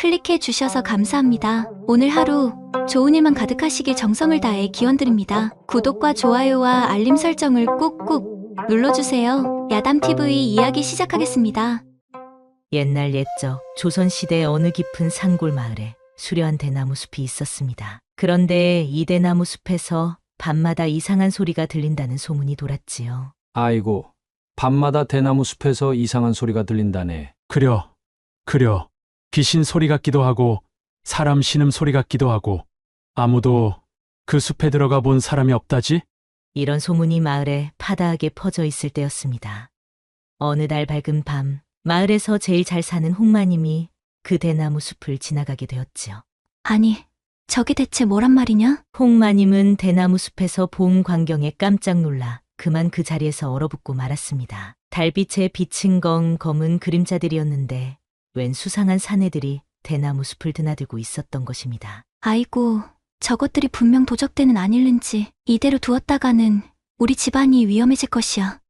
클릭해 주셔서 감사합니다. 오늘 하루 좋은 일만 가득하시길 정성을 다해 기원드립니다. 구독과 좋아요와 알림 설정을 꾹꾹 눌러주세요. 야담TV 이야기 시작하겠습니다. 옛날 옛적 조선시대 어느 깊은 산골 마을에 수려한 대나무 숲이 있었습니다. 그런데 이 대나무 숲에서 밤마다 이상한 소리가 들린다는 소문이 돌았지요. 아이고, 밤마다 대나무 숲에서 이상한 소리가 들린다네. 그려. 귀신 소리 같기도 하고 사람 신음 소리 같기도 하고 아무도 그 숲에 들어가 본 사람이 없다지? 이런 소문이 마을에 파다하게 퍼져 있을 때였습니다. 어느 날 밝은 밤, 마을에서 제일 잘 사는 홍마님이 그 대나무 숲을 지나가게 되었지요. 아니, 저게 대체 뭐란 말이냐? 홍마님은 대나무 숲에서 본 광경에 깜짝 놀라 그만 그 자리에서 얼어붙고 말았습니다. 달빛에 비친 건 검은 그림자들이었는데 웬 수상한 사내들이 대나무 숲을 드나들고 있었던 것입니다. 아이고, 저것들이 분명 도적대는 아닐는지 이대로 두었다가는 우리 집안이 위험해질 것이야.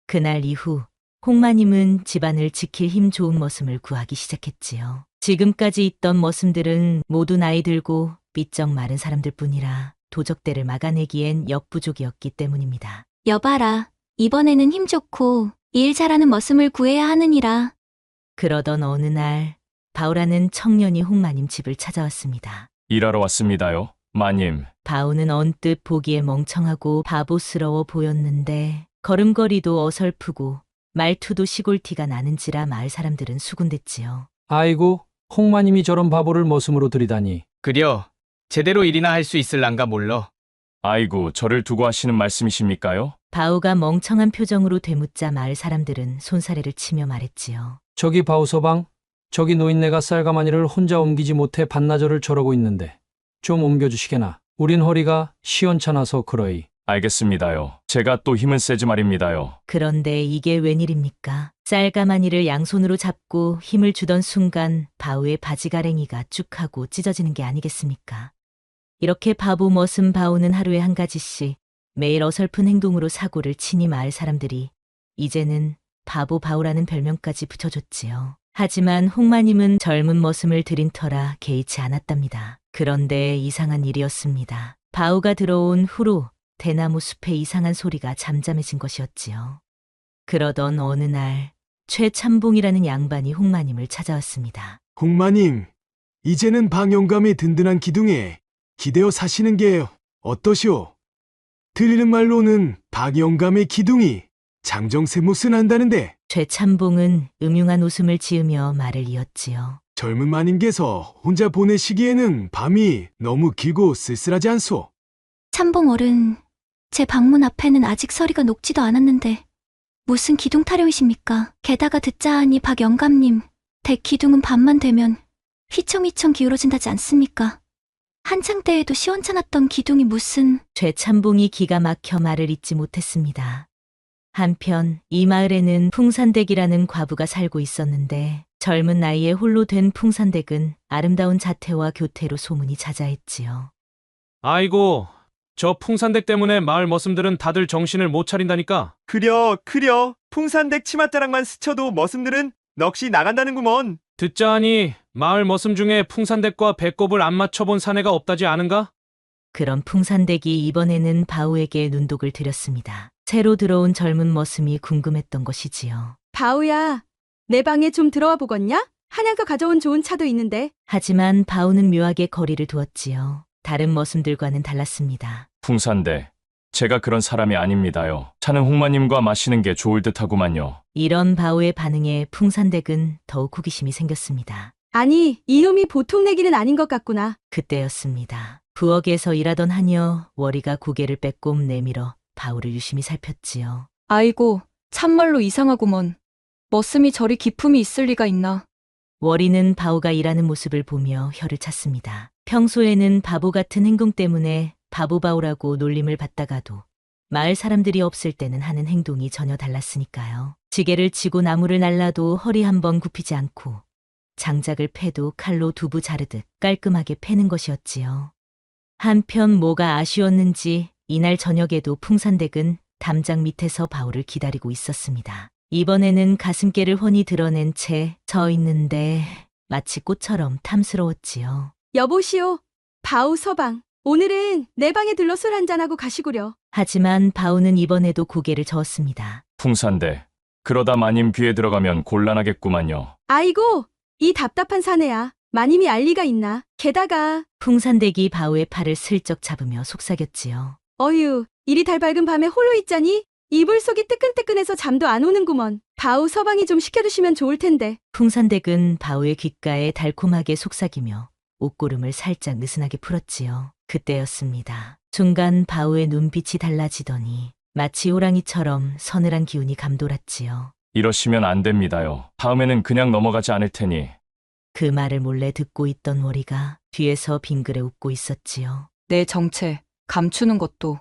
그날 이후 홍마님은 집안을 지킬 힘 좋은 머슴을 구하기 시작했지요. 지금까지 있던 머슴들은 모두 나이 들고 삐쩍 마른 사람들 뿐이라 도적대를 막아내기엔 역부족이었기 때문입니다. 여봐라, 이번에는 힘 좋고 일 잘하는 머슴을 구해야 하느니라. 그러던 어느 날 바우라는 청년이 홍마님 집을 찾아왔습니다. 일하러 왔습니다요, 마님. 바우는 언뜻 보기에 멍청하고 바보스러워 보였는데 걸음걸이도 어설프고 말투도 시골티가 나는지라 마을 사람들은 수군댔지요. 아이고, 홍마님이 저런 바보를 머슴으로 들이다니. 그려 제대로 일이나 할 수 있을란가 몰러. 아이고, 저를 두고 하시는 말씀이십니까요? 바우가 멍청한 표정으로 되묻자 마을 사람들은 손사래를 치며 말했지요. 저기 바우서방, 저기 노인네가 쌀가마니를 혼자 옮기지 못해 반나절을 저러고 있는데 좀 옮겨주시게나. 우린 허리가 시원찮아서 그러이. 알겠습니다요. 제가 또 힘은 세지 말입니다요. 그런데 이게 웬일입니까? 쌀가마니를 양손으로 잡고 힘을 주던 순간 바우의 바지가랭이가 쭉 하고 찢어지는 게 아니겠습니까? 이렇게 바보 머슴 바우는 하루에 한 가지씩 매일 어설픈 행동으로 사고를 치니 마을 사람들이 이제는 바보 바우라는 별명까지 붙여줬지요. 하지만 홍마님은 젊은 머슴을 들인 터라 개의치 않았답니다. 그런데 이상한 일이었습니다. 바우가 들어온 후로 대나무 숲의 이상한 소리가 잠잠해진 것이었지요. 그러던 어느 날 최참봉이라는 양반이 홍마님을 찾아왔습니다. 홍마님, 이제는 방영감의 든든한 기둥에 기대어 사시는 게 어떠시오? 들리는 말로는 박영감의 기둥이 장정세못은 한다는데 최참봉은 음흉한 웃음을 지으며 말을 이었지요. 젊은 마님께서 혼자 보내시기에는 밤이 너무 길고 쓸쓸하지 않소? 참봉 어른, 제 방문 앞에는 아직 서리가 녹지도 않았는데 무슨 기둥 타령이십니까? 게다가 듣자 하니 박 영감님, 댁 기둥은 밤만 되면 휘청휘청 기울어진다지 않습니까? 한창 때에도 시원찮았던 기둥이 무슨... 최참봉이 기가 막혀 말을 잇지 못했습니다. 한편 이 마을에는 풍산댁이라는 과부가 살고 있었는데 젊은 나이에 홀로 된 풍산댁은 아름다운 자태와 교태로 소문이 자자했지요. 아이고, 저 풍산댁 때문에 마을 머슴들은 다들 정신을 못 차린다니까. 그려 풍산댁 치맛자락만 스쳐도 머슴들은 넋이 나간다는구먼. 듣자 하니 마을 머슴 중에 풍산댁과 배꼽을 안 맞춰본 사내가 없다지 않은가? 그런 풍산댁이 이번에는 바우에게 눈독을 들였습니다. 새로 들어온 젊은 머슴이 궁금했던 것이지요. 바우야, 내 방에 좀 들어와 보겠냐? 한양서 가져온 좋은 차도 있는데. 하지만 바우는 묘하게 거리를 두었지요. 다른 머슴들과는 달랐습니다. 풍산대, 제가 그런 사람이 아닙니다요. 차는 홍마님과 마시는 게 좋을 듯하구만요. 이런 바우의 반응에 풍산댁은 더욱 호기심이 생겼습니다. 아니, 이놈이 보통 내기는 아닌 것 같구나. 그때였습니다. 부엌에서 일하던 하녀 월이가 고개를 빼꼼 내밀어 바우를 유심히 살폈지요. 아이고, 참말로 이상하구먼. 머슴이 저리 기품이 있을 리가 있나. 월이는 바우가 일하는 모습을 보며 혀를 찼습니다. 평소에는 바보 같은 행동 때문에 바보 바우라고 놀림을 받다가도 마을 사람들이 없을 때는 하는 행동이 전혀 달랐으니까요. 지게를 치고 나무를 날라도 허리 한번 굽히지 않고 장작을 패도 칼로 두부 자르듯 깔끔하게 패는 것이었지요. 한편 뭐가 아쉬웠는지 이날 저녁에도 풍산댁은 담장 밑에서 바울을 기다리고 있었습니다. 이번에는 가슴께를 훤히 드러낸 채 서 있는데 마치 꽃처럼 탐스러웠지요. 여보시오. 바우 서방. 오늘은 내 방에 들러 술 한잔하고 가시구려. 하지만 바우는 이번에도 고개를 저었습니다. 풍산댁, 그러다 마님 귀에 들어가면 곤란하겠구만요. 아이고, 이 답답한 사내야. 마님이 알 리가 있나. 게다가 풍산댁이 바우의 팔을 슬쩍 잡으며 속삭였지요. 어휴, 이리 달밝은 밤에 홀로 있자니 이불 속이 뜨끈뜨끈해서 잠도 안 오는구먼. 바우 서방이 좀 시켜주시면 좋을 텐데. 풍산댁은 바우의 귓가에 달콤하게 속삭이며 옷고름을 살짝 느슨하게 풀었지요. 그때였습니다. 순간 바우의 눈빛이 달라지더니 마치 호랑이처럼 서늘한 기운이 감돌았지요. 이러시면 안 됩니다요. 다음에는 그냥 넘어가지 않을 테니. 그 말을 몰래 듣고 있던 월이가 뒤에서 빙그레 웃고 있었지요. 내 정체 감추는 것도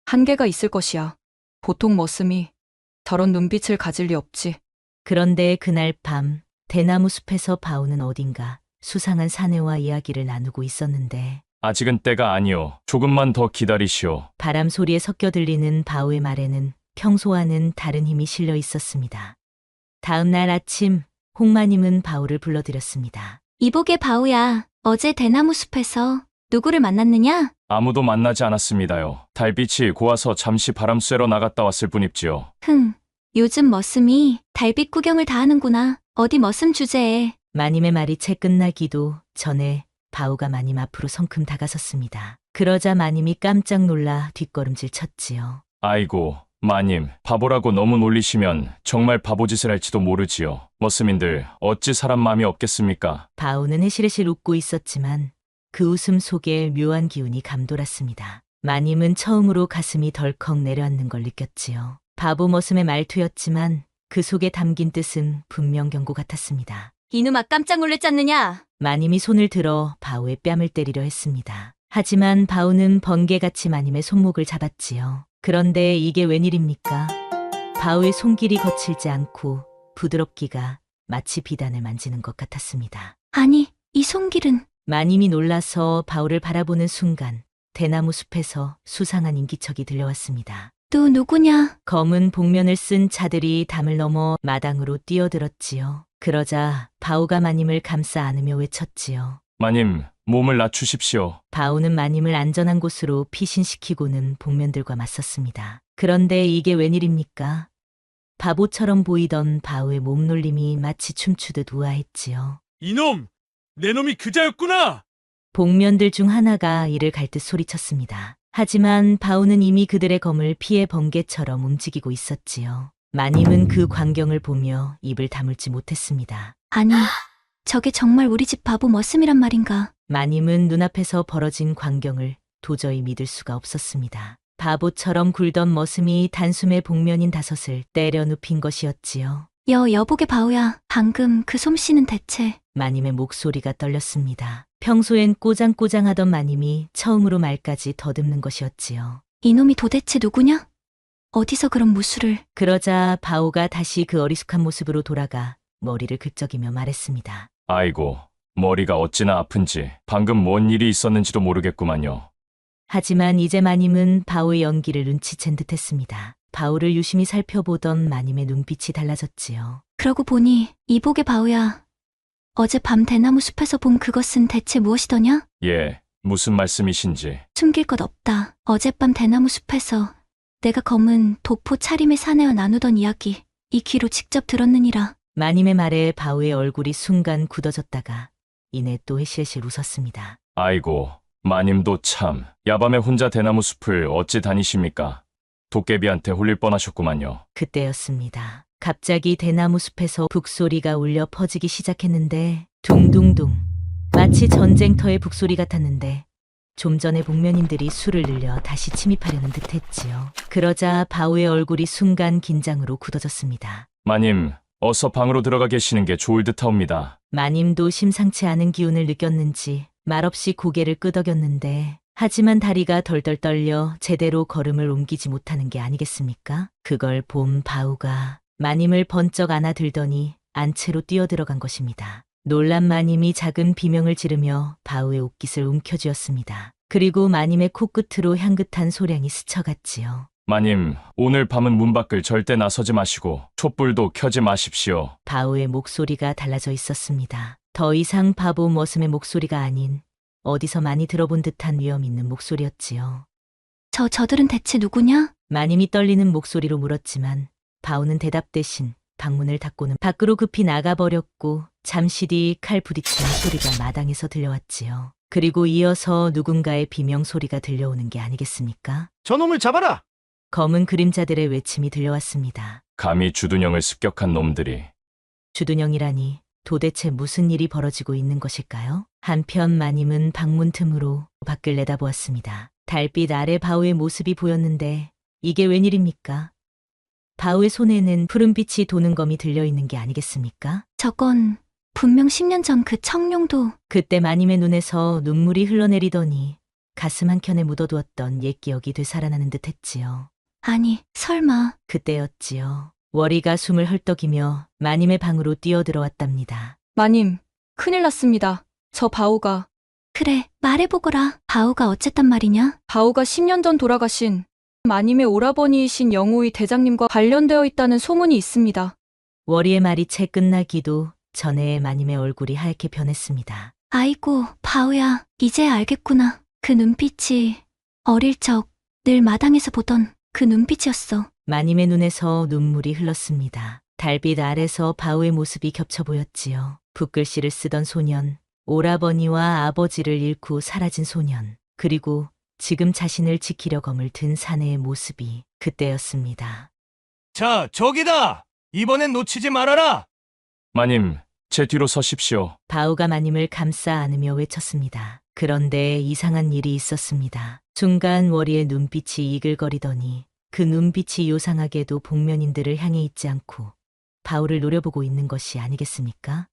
한계가 있을 것이야. 보통 머슴이 저런 눈빛을 가질 리 없지. 그런데 그날 밤 대나무 숲에서 바우는 어딘가 수상한 사내와 이야기를 나누고 있었는데 아직은 때가 아니오. 조금만 더 기다리시오. 바람 소리에 섞여 들리는 바우의 말에는 평소와는 다른 힘이 실려 있었습니다. 다음 날 아침 홍마님은 바우를 불러들였습니다. 이복의 바우야, 어제 대나무 숲에서 누구를 만났느냐? 아무도 만나지 않았습니다요. 달빛이 고와서 잠시 바람 쐬러 나갔다 왔을 뿐입지요. 요즘 머슴이 달빛 구경을 다 하는구나. 어디 머슴 주제에. 마님의 말이 채 끝나기도 전에 바우가 마님 앞으로 성큼 다가섰습니다. 그러자 마님이 깜짝 놀라 뒷걸음질 쳤지요. 아이고, 마님, 바보라고 너무 놀리시면 정말 바보짓을 할지도 모르지요. 머슴인들 어찌 사람 마음이 없겠습니까? 바우는 해실해실 웃고 있었지만 그 웃음 속에 묘한 기운이 감돌았습니다. 마님은 처음으로 가슴이 덜컥 내려앉는 걸 느꼈지요. 바보 머슴의 말투였지만 그 속에 담긴 뜻은 분명 경고 같았습니다. 이놈아 깜짝 놀랬지 않느냐? 마님이 손을 들어 바우의 뺨을 때리려 했습니다. 하지만 바우는 번개같이 마님의 손목을 잡았지요. 그런데 이게 웬일입니까? 바우의 손길이 거칠지 않고 부드럽기가 마치 비단을 만지는 것 같았습니다. 아니, 이 손길은. 마님이 놀라서 바우를 바라보는 순간 대나무 숲에서 수상한 인기척이 들려왔습니다. 또 누구냐? 검은 복면을 쓴 자들이 담을 넘어 마당으로 뛰어들었지요. 그러자 바우가 마님을 감싸 안으며 외쳤지요. 마님, 몸을 낮추십시오. 바우는 마님을 안전한 곳으로 피신시키고는 복면들과 맞섰습니다. 그런데 이게 웬일입니까? 바보처럼 보이던 바우의 몸놀림이 마치 춤추듯 우아했지요. 이놈! 내 놈이 그자였구나! 복면들 중 하나가 이를 갈듯 소리쳤습니다. 하지만 바우는 이미 그들의 검을 피해 번개처럼 움직이고 있었지요. 마님은 그 광경을 보며 입을 다물지 못했습니다. 아니, 저게 정말 우리 집 바보 머슴이란 말인가? 마님은 눈앞에서 벌어진 광경을 도저히 믿을 수가 없었습니다. 바보처럼 굴던 머슴이 단숨에 복면인 5을 때려 눕힌 것이었지요. 여복의 바우야, 방금 그 솜씨는 대체. 마님의 목소리가 떨렸습니다. 평소엔 꼬장꼬장하던 마님이 처음으로 말까지 더듬는 것이었지요. 이놈이 도대체 누구냐? 어디서 그런 무술을. 그러자 바오가 다시 그 어리숙한 모습으로 돌아가 머리를 긁적이며 말했습니다. 아이고, 머리가 어찌나 아픈지 방금 뭔 일이 있었는지도 모르겠구만요. 하지만 이제 마님은 바오의 연기를 눈치챈 듯했습니다. 바오를 유심히 살펴보던 마님의 눈빛이 달라졌지요. 그러고 보니 이복의 바우야, 어젯밤 대나무 숲에서 본 그것은 대체 무엇이더냐? 예, 무슨 말씀이신지. 숨길 것 없다. 어젯밤 대나무 숲에서 내가 검은 도포 차림의 사내와 나누던 이야기, 이 귀로 직접 들었느니라. 마님의 말에 바오의 얼굴이 순간 굳어졌다가 이내 또 해실해실 웃었습니다. 아이고, 마님도 참, 야밤에 혼자 대나무 숲을 어찌 다니십니까? 도깨비한테 홀릴 뻔하셨구만요. 그때였습니다. 갑자기 대나무 숲에서 북소리가 울려 퍼지기 시작했는데 둥둥둥, 마치 전쟁터의 북소리 같았는데 좀 전에 복면인들이 술을 늘려 다시 침입하려는 듯했지요. 그러자 바오의 얼굴이 순간 긴장으로 굳어졌습니다. 마님, 어서 방으로 들어가 계시는 게 좋을 듯하옵니다. 마님도 심상치 않은 기운을 느꼈는지 말없이 고개를 끄덕였는데 하지만 다리가 덜덜 떨려 제대로 걸음을 옮기지 못하는 게 아니겠습니까? 그걸 본 바우가 마님을 번쩍 안아들더니 안채로 뛰어들어간 것입니다. 놀란 마님이 작은 비명을 지르며 바우의 옷깃을 움켜쥐었습니다. 그리고 마님의 코끝으로 향긋한 소량이 스쳐갔지요. 마님, 오늘 밤은 문 밖을 절대 나서지 마시고 촛불도 켜지 마십시오. 바우의 목소리가 달라져 있었습니다. 더 이상 바보 머슴의 목소리가 아닌 어디서 많이 들어본 듯한 위험 있는 목소리였지요. 저들은 대체 누구냐? 마님이 떨리는 목소리로 물었지만 바오는 대답 대신 방문을 닫고는 밖으로 급히 나가버렸고 잠시 뒤 칼 부딪히는 소리가 마당에서 들려왔지요. 그리고 이어서 누군가의 비명 소리가 들려오는 게 아니겠습니까? 저놈을 잡아라! 검은 그림자들의 외침이 들려왔습니다. 감히 주둔영을 습격한 놈들이. 주둔영이라니 도대체 무슨 일이 벌어지고 있는 것일까요? 한편 마님은 방문 틈으로 밖을 내다보았습니다. 달빛 아래 바오의 모습이 보였는데 이게 웬일입니까? 바오의 손에는 푸른빛이 도는 검이 들려있는 게 아니겠습니까? 저건 분명 10년 전 그 청룡도. 그때 마님의 눈에서 눈물이 흘러내리더니 가슴 한켠에 묻어두었던 옛 기억이 되살아나는 듯 했지요. 아니, 설마. 그때였지요. 월이가 숨을 헐떡이며 마님의 방으로 뛰어들어왔답니다. 마님, 큰일 났습니다. 저 바오가 그래, 말해보거라. 바오가 어쨌단 말이냐? 바오가 10년 전 돌아가신 마님의 오라버니이신 영호의 대장님과 관련되어 있다는 소문이 있습니다. 월이의 말이 채 끝나기도 전에 마님의 얼굴이 하얗게 변했습니다. 아이고, 바오야. 이제야 알겠구나. 그 눈빛이 어릴 적 늘 마당에서 보던 그 눈빛이었어. 마님의 눈에서 눈물이 흘렀습니다. 달빛 아래서 바오의 모습이 겹쳐 보였지요. 붓글씨를 쓰던 소년, 오라버니와 아버지를 잃고 사라진 소년, 그리고 지금 자신을 지키려 검을 든 사내의 모습이 그때였습니다. 자, 저기다! 이번엔 놓치지 말아라! 마님, 제 뒤로 서십시오. 바오가 마님을 감싸 안으며 외쳤습니다. 그런데 이상한 일이 있었습니다. 순간 월이의 눈빛이 이글거리더니 그 눈빛이 요상하게도 복면인들을 향해 있지 않고 바오를 노려보고 있는 것이 아니겠습니까?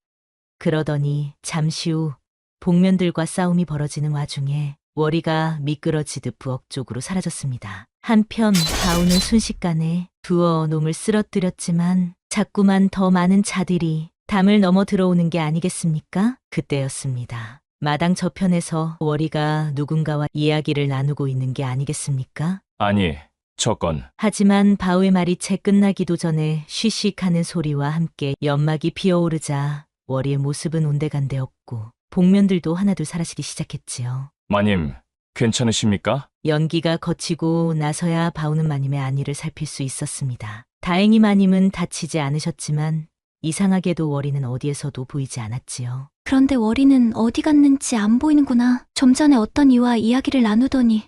그러더니 잠시 후 복면들과 싸움이 벌어지는 와중에 월이가 미끄러지듯 부엌 쪽으로 사라졌습니다. 한편 바오는 순식간에 두어 놈을 쓰러뜨렸지만 자꾸만 더 많은 자들이 담을 넘어 들어오는 게 아니겠습니까? 그때였습니다. 마당 저편에서 월이가 누군가와 이야기를 나누고 있는 게 아니겠습니까? 아니, 저건. 하지만 바오의 말이 채 끝나기도 전에 쉬쉬 하는 소리와 함께 연막이 피어오르자 월이의 모습은 온데간데 없고 복면들도 하나둘 사라지기 시작했지요. 마님, 괜찮으십니까? 연기가 거치고 나서야 바오는 마님의 안위를 살필 수 있었습니다. 다행히 마님은 다치지 않으셨지만 이상하게도 월이는 어디에서도 보이지 않았지요. 그런데 월이는 어디 갔는지 안 보이는구나. 좀 전에 어떤 이와 이야기를 나누더니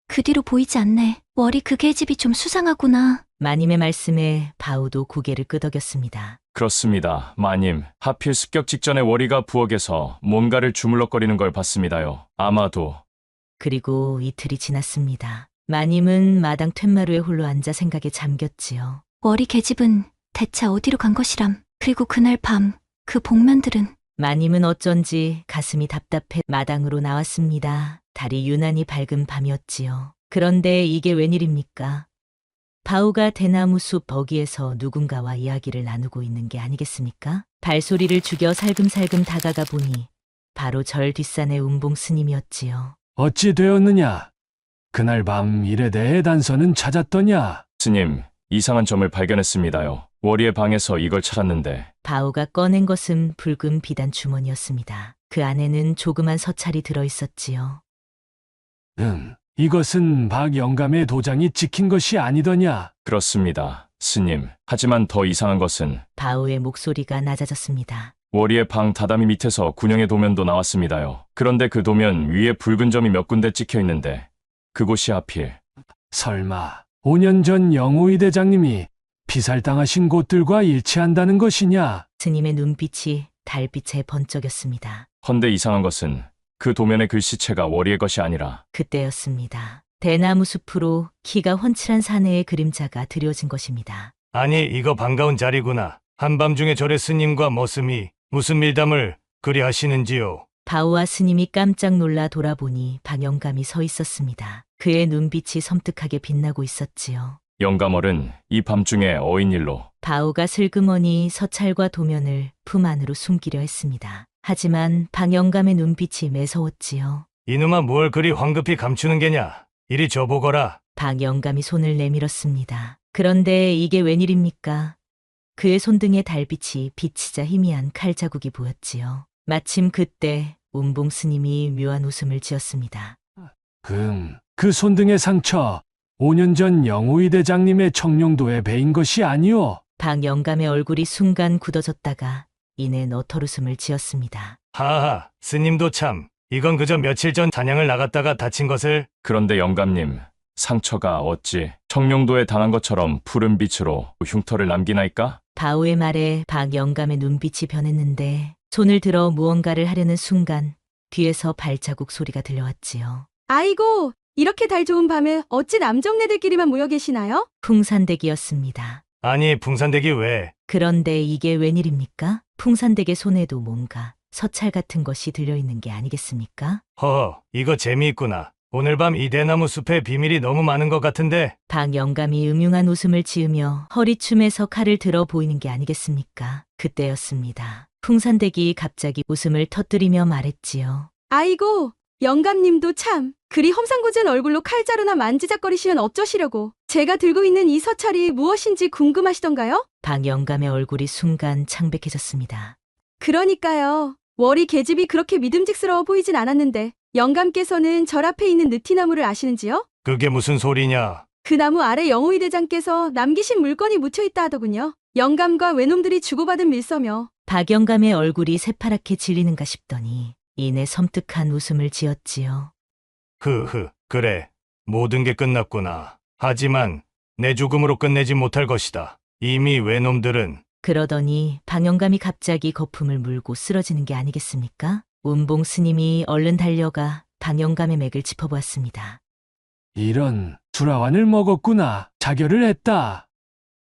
그 뒤로 보이지 않네. 월이 그 계집이 좀 수상하구나. 마님의 말씀에 바오도 고개를 끄덕였습니다. 그렇습니다, 마님. 하필 습격 직전에 월이가 부엌에서 뭔가를 주물럭거리는 걸 봤습니다요. 아마도. 그리고 이틀이 지났습니다. 마님은 마당 툇마루에 홀로 앉아 생각에 잠겼지요. 월이 계집은 대체 어디로 간 것이람. 그리고 그날 밤 그 복면들은. 마님은 어쩐지 가슴이 답답해 마당으로 나왔습니다. 달이 유난히 밝은 밤이었지요. 그런데 이게 웬일입니까? 바오가 대나무 숲 어귀에서 누군가와 이야기를 나누고 있는 게 아니겠습니까? 발소리를 죽여 살금살금 다가가 보니 바로 절 뒷산의 운봉 스님이었지요. 어찌 되었느냐? 그날 밤 일에 대해 단서는 찾았더냐? 스님, 이상한 점을 발견했습니다요. 월이의 방에서 이걸 찾았는데. 바오가 꺼낸 것은 붉은 비단 주머니였습니다. 그 안에는 조그만 서찰이 들어있었지요. 이것은 박 영감의 도장이 찍힌 것이 아니더냐? 그렇습니다, 스님. 하지만 더 이상한 것은 바오의 목소리가 낮아졌습니다. 월이의 방 다다미 밑에서 군영의 도면도 나왔습니다요. 그런데 그 도면 위에 붉은 점이 몇 군데 찍혀 있는데 그곳이 하필. 설마 5년 전 영호의 대장님이 피살당하신 곳들과 일치한다는 것이냐? 스님의 눈빛이 달빛에 번쩍였습니다. 헌데 이상한 것은 그 도면의 글씨체가 월이의 것이 아니라 그때였습니다. 대나무 숲으로 키가 훤칠한 사내의 그림자가 드려진 것입니다. 아니, 이거 반가운 자리구나. 한밤중에 절의 스님과 머슴이 무슨 밀담을 그리 하시는지요? 바오와 스님이 깜짝 놀라 돌아보니 박영감이 서 있었습니다. 그의 눈빛이 섬뜩하게 빛나고 있었지요. 영감얼은 이 밤중에 어인일로. 바오가 슬그머니 서찰과 도면을 품 안으로 숨기려 했습니다. 하지만 박영감의 눈빛이 매서웠지요. 이놈아, 뭘 그리 황급히 감추는 게냐? 이리 줘보거라. 박영감이 손을 내밀었습니다. 그런데 이게 웬일입니까? 그의 손등에 달빛이 비치자 희미한 칼자국이 보였지요. 마침 그때 운봉 스님이 묘한 웃음을 지었습니다. 그 손등의 상처 5년 전 영호위 대장님의 청룡도에 베인 것이 아니오. 박 영감의 얼굴이 순간 굳어졌다가 이내 너털웃음을 지었습니다. 하하, 스님도 참. 이건 그저 며칠 전 단양을 나갔다가 다친 것을. 그런데 영감님, 상처가 어찌 청룡도에 당한 것처럼 푸른 빛으로 흉터를 남기나이까? 바우의 말에 박 영감의 눈빛이 변했는데 손을 들어 무언가를 하려는 순간 뒤에서 발자국 소리가 들려왔지요. 아이고, 이렇게 달 좋은 밤에 어찌 남정네들끼리만 모여 계시나요? 풍산댁이었습니다. 아니, 풍산댁이 왜? 그런데 이게 웬일입니까? 풍산댁의 손에도 뭔가 서찰 같은 것이 들려있는 게 아니겠습니까? 허허, 이거 재미있구나. 오늘 밤 이 대나무 숲에 비밀이 너무 많은 것 같은데. 박 영감이 음흉한 웃음을 지으며 허리춤에서 칼을 들어 보이는 게 아니겠습니까? 그때였습니다. 풍산댁이 갑자기 웃음을 터뜨리며 말했지요. 아이고, 영감님도 참 그리 험상궂은 얼굴로 칼자루나 만지작거리시면 어쩌시려고. 제가 들고 있는 이 서찰이 무엇인지 궁금하시던가요? 박 영감의 얼굴이 순간 창백해졌습니다. 그러니까요. 월이 계집이 그렇게 믿음직스러워 보이진 않았는데 영감께서는 절 앞에 있는 느티나무를 아시는지요? 그게 무슨 소리냐? 그 나무 아래 영호위 대장께서 남기신 물건이 묻혀있다 하더군요. 영감과 외놈들이 주고받은 밀서며. 박 영감의 얼굴이 새파랗게 질리는가 싶더니 이내 섬뜩한 웃음을 지었지요. 그래. 모든 게 끝났구나. 하지만 내 죽음으로 끝내지 못할 것이다. 이미 외놈들은. 그러더니 박 영감이 갑자기 거품을 물고 쓰러지는 게 아니겠습니까? 운봉 스님이 얼른 달려가 박 영감의 맥을 짚어보았습니다. 이런 수라완을 먹었구나. 자결을 했다.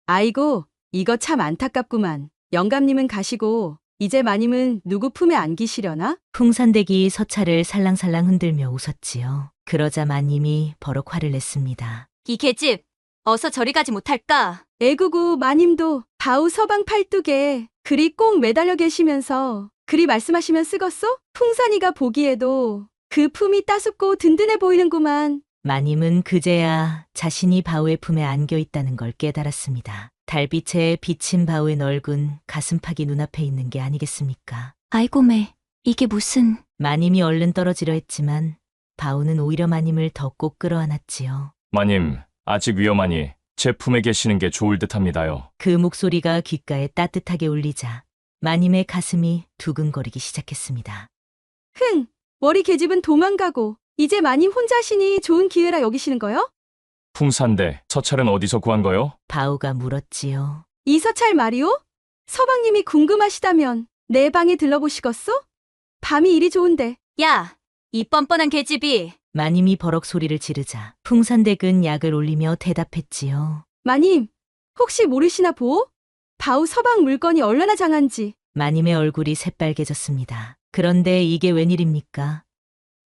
아이고, 이거 참 안타깝구만. 영감님은 가시고 이제 마님은 누구 품에 안기시려나? 풍산댁이 서찰을 살랑살랑 흔들며 웃었지요. 그러자 마님이 버럭 화를 냈습니다. 이 계집, 어서 저리 가지 못할까? 애구구 마님도 바우 서방 팔뚝에 그리 꼭 매달려 계시면서 그리 말씀하시면 쓰겄소? 풍산이가 보기에도 그 품이 따숩고 든든해 보이는구만. 마님은 그제야 자신이 바우의 품에 안겨 있다는 걸 깨달았습니다. 달빛에 비친 바우의 넓은 가슴팍이 눈앞에 있는 게 아니겠습니까? 아이고매, 이게 무슨... 마님이 얼른 떨어지려 했지만 바우는 오히려 마님을 더 꼭 끌어안았지요. 마님, 아직 위험하니 제 품에 계시는 게 좋을 듯합니다요. 그 목소리가 귓가에 따뜻하게 울리자 마님의 가슴이 두근거리기 시작했습니다. 월이 계집은 도망가고 이제 마님 혼자시니 좋은 기회라 여기시는 거요? 풍산대, 서찰은 어디서 구한 거요? 바우가 물었지요. 이 서찰 말이오? 서방님이 궁금하시다면 내 방에 들러보시겠소? 밤이 이리 좋은데. 야, 이 뻔뻔한 계집이... 마님이 버럭 소리를 지르자 풍산댁은 약을 올리며 대답했지요. 마님, 혹시 모르시나 보오? 바우 서방 물건이 얼마나 장한지. 마님의 얼굴이 새빨개졌습니다. 그런데 이게 웬일입니까?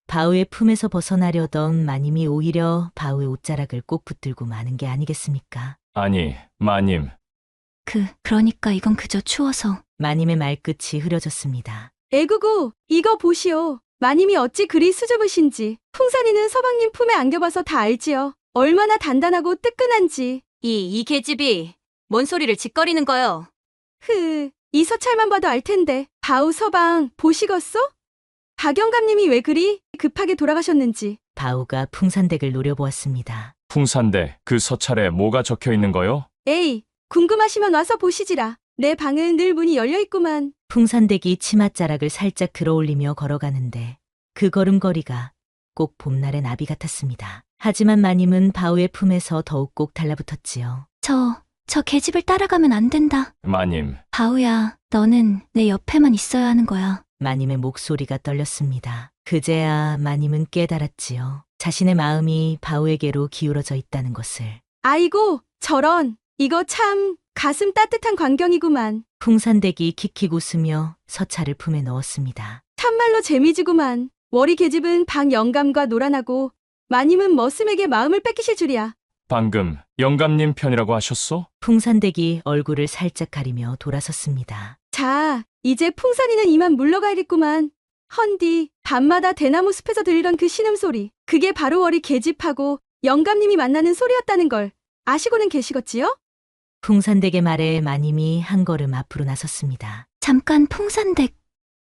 바우의 품에서 벗어나려던 마님이 오히려 바우의 옷자락을 꼭 붙들고 마는 게 아니겠습니까? 아니, 마님. 그러니까 이건 그저 추워서... 마님의 말끝이 흐려졌습니다. 애구구, 이거 보시오. 마님이 어찌 그리 수줍으신지. 풍산이는 서방님 품에 안겨봐서 다 알지요. 얼마나 단단하고 뜨끈한지. 이 계집이 뭔 소리를 짓거리는 거요? 이 서찰만 봐도 알 텐데. 바우 서방 보시겠소? 박영감님이 왜 그리 급하게 돌아가셨는지. 바우가 풍산댁을 노려보았습니다. 풍산대, 그 서찰에 뭐가 적혀 있는 거요? 에이, 궁금하시면 와서 보시지라. 내 방은 늘 문이 열려있구만. 풍산댁이 치맛자락을 살짝 들어올리며 걸어가는데 그 걸음걸이가 꼭 봄날의 나비 같았습니다. 하지만 마님은 바우의 품에서 더욱 꼭 달라붙었지요. 저 계집을 따라가면 안 된다. 마님. 바우야, 너는 내 옆에만 있어야 하는 거야. 마님의 목소리가 떨렸습니다. 그제야 마님은 깨달았지요. 자신의 마음이 바우에게로 기울어져 있다는 것을. 아이고, 저런. 이거 참 가슴 따뜻한 광경이구만. 풍산댁이 킥킥 웃으며 서찰을 품에 넣었습니다. 참말로 재미지구만. 월이 계집은 박 영감과 놀아나고 마님은 머슴에게 마음을 뺏기실 줄이야. 방금 영감님 편이라고 하셨소? 풍산댁이 얼굴을 살짝 가리며 돌아섰습니다. 자, 이제 풍산이는 이만 물러가야겠구만. 헌디, 밤마다 대나무 숲에서 들리던 그 신음소리. 그게 바로 월이 계집하고 영감님이 만나는 소리였다는 걸 아시고는 계시겠지요? 풍산댁의 말에 마님이 한 걸음 앞으로 나섰습니다. 잠깐 풍산댁,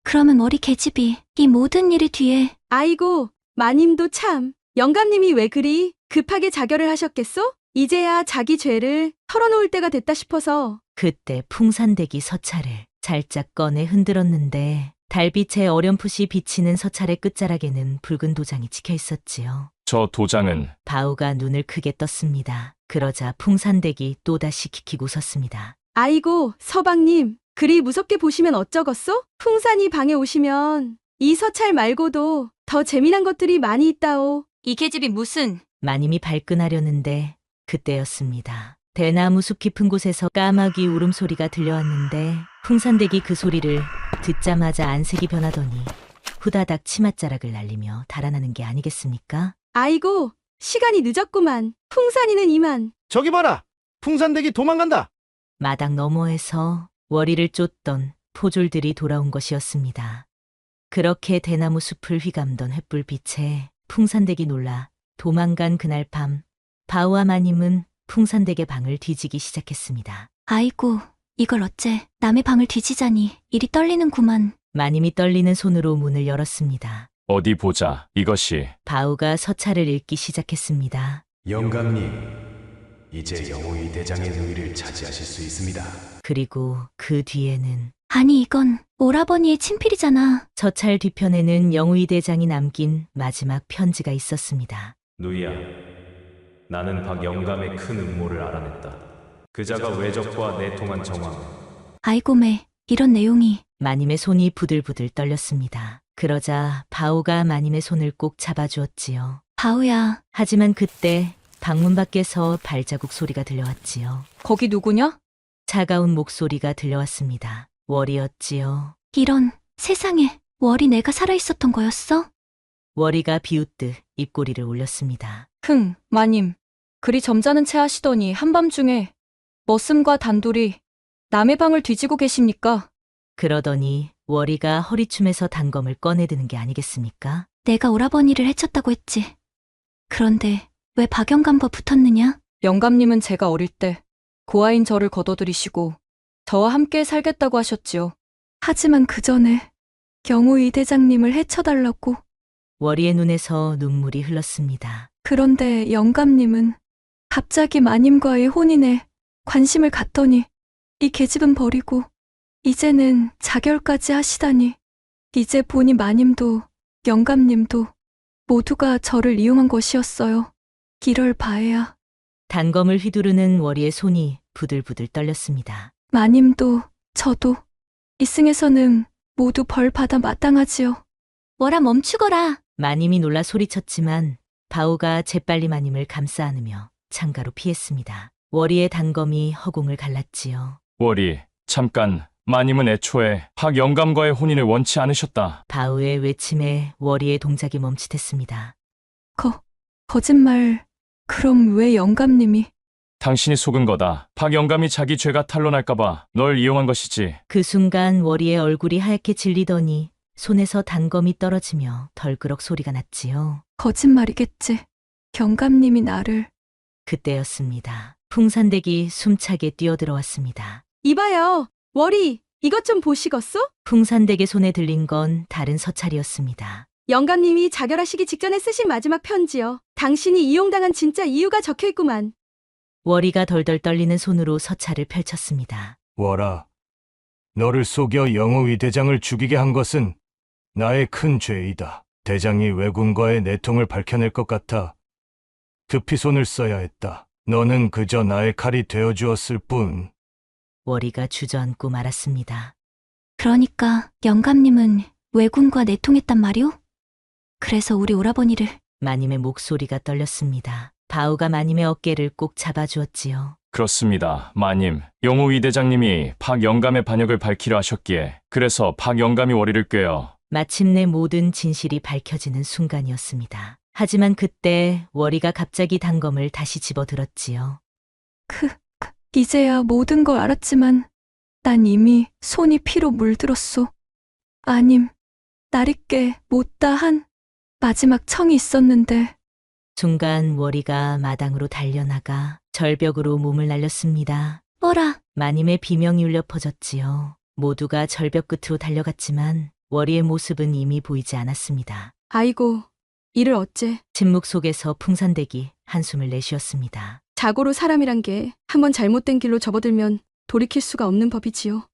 그러면 머리 계집이 이 모든 일의 뒤에 아이고, 마님도 참. 영감님이 왜 그리 급하게 자결을 하셨겠소? 이제야 자기 죄를 털어놓을 때가 됐다 싶어서. 그때 풍산대기 서찰을 살짝 꺼내 흔들었는데 달빛에 어렴풋이 비치는 서찰의 끝자락에는 붉은 도장이 찍혀 있었지요. 저 도장은 바우가 눈을 크게 떴습니다. 그러자 풍산대기 또다시 킥킥 웃었습니다. 아이고, 서방님. 그리 무섭게 보시면 어쩌겠소? 풍산이 방에 오시면 이 서찰 말고도 더 재미난 것들이 많이 있다오. 이 계집이 무슨 마님이 발끈하려는데 그때였습니다. 대나무 숲 깊은 곳에서 까마귀 울음소리가 들려왔는데 풍산대기 그 소리를 듣자마자 안색이 변하더니 후다닥 치맛자락을 날리며 달아나는 게 아니겠습니까? 아이고, 시간이 늦었구만. 풍산이는 이만. 저기 봐라! 풍산대기 도망간다! 마당 너머에서 월이를 쫓던 포졸들이 돌아온 것이었습니다. 그렇게 대나무 숲을 휘감던 횃불빛에 풍산대기 놀라 도망간 그날 밤 바우와 마님은 풍산대기 방을 뒤지기 시작했습니다. 아이고, 이걸 어째 남의 방을 뒤지자니 일이 떨리는구만. 마님이 떨리는 손으로 문을 열었습니다. 어디 보자. 이것이 바우가 서찰을 읽기 시작했습니다. 영감님, 이제 영우이 대장의 누이를 차지하실 수 있습니다. 그리고 그 뒤에는 아니 이건 오라버니의 친필이잖아. 서찰 뒤편에는 영우이 대장이 남긴 마지막 편지가 있었습니다. 누이야, 나는 박영감의 큰 음모를 알아냈다. 그자가 외적과 내통한 정황. 아이고 매, 이런 내용이. 마님의 손이 부들부들 떨렸습니다. 그러자 바우가 마님의 손을 꼭 잡아주었지요. 바우야. 하지만 그때 방문 밖에서 발자국 소리가 들려왔지요. 거기 누구냐? 차가운 목소리가 들려왔습니다. 월이었지요. 이런 세상에 월이 내가 살아있었던 거였어? 월이가 비웃듯 입꼬리를 올렸습니다. 마님. 그리 점잖은 채 하시더니 한밤중에 머슴과 단둘이 남의 방을 뒤지고 계십니까? 그러더니 월이가 허리춤에서 단검을 꺼내드는 게 아니겠습니까? 내가 오라버니를 해쳤다고 했지. 그런데 왜 박영감과 붙었느냐? 영감님은 제가 어릴 때 고아인 저를 거둬들이시고 저와 함께 살겠다고 하셨지요. 하지만 그 전에 영우이 대장님을 해쳐달라고. 월이의 눈에서 눈물이 흘렀습니다. 그런데 영감님은 갑자기 마님과의 혼인에 관심을 갖더니 이 계집은 버리고 이제는 자결까지 하시다니. 이제 보니 마님도 영감님도 모두가 저를 이용한 것이었어요. 이럴 바에야. 단검을 휘두르는 월이의 손이 부들부들 떨렸습니다. 마님도 저도 이승에서는 모두 벌 받아 마땅하지요. 월아 멈추거라. 마님이 놀라 소리쳤지만 바우가 재빨리 마님을 감싸 안으며 창가로 피했습니다. 월이의 단검이 허공을 갈랐지요. 월이, 잠깐. 마님은 애초에 박영감과의 혼인을 원치 않으셨다. 바우의 외침에 월이의 동작이 멈칫했습니다. 거짓말. 그럼 왜 영감님이? 당신이 속은 거다. 박영감이 자기 죄가 탄로날까봐 널 이용한 것이지. 그 순간 월이의 얼굴이 하얗게 질리더니 손에서 단검이 떨어지며 덜그럭 소리가 났지요. 거짓말이겠지. 영감님이 나를. 그때였습니다. 풍산댁이 숨차게 뛰어들어왔습니다. 이봐요. 월이, 이것 좀 보시겠소? 풍산댁의 손에 들린 건 다른 서찰이었습니다. 영감님이 자결하시기 직전에 쓰신 마지막 편지요. 당신이 이용당한 진짜 이유가 적혀있구만. 월이가 덜덜 떨리는 손으로 서찰을 펼쳤습니다. 월아, 너를 속여 영우이 대장을 죽이게 한 것은 나의 큰 죄이다. 대장이 왜군과의 내통을 밝혀낼 것 같아 급히 손을 써야 했다. 너는 그저 나의 칼이 되어주었을 뿐. 월이가 주저앉고 말았습니다. 그러니까 영감님은 왜군과 내통했단 말이오? 그래서 우리 오라버니를. 마님의 목소리가 떨렸습니다. 바우가 마님의 어깨를 꼭 잡아주었지요. 그렇습니다. 마님, 영우이 대장님이 박영감의 반역을 밝히려 하셨기에 그래서 박영감이 월이를 꿰어. 마침내 모든 진실이 밝혀지는 순간이었습니다. 하지만 그때 월이가 갑자기 단검을 다시 집어들었지요. 이제야 모든 걸 알았지만 난 이미 손이 피로 물들었소. 아님, 나리께 못다한 마지막 청이 있었는데. 순간 월이가 마당으로 달려나가 절벽으로 몸을 날렸습니다. 어라. 마님의 비명이 울려 퍼졌지요. 모두가 절벽 끝으로 달려갔지만 월이의 모습은 이미 보이지 않았습니다. 아이고, 이를 어째. 침묵 속에서 풍산댁이 한숨을 내쉬었습니다. 자고로 사람이란 게 한번 잘못된 길로 접어들면 돌이킬 수가 없는 법이지요.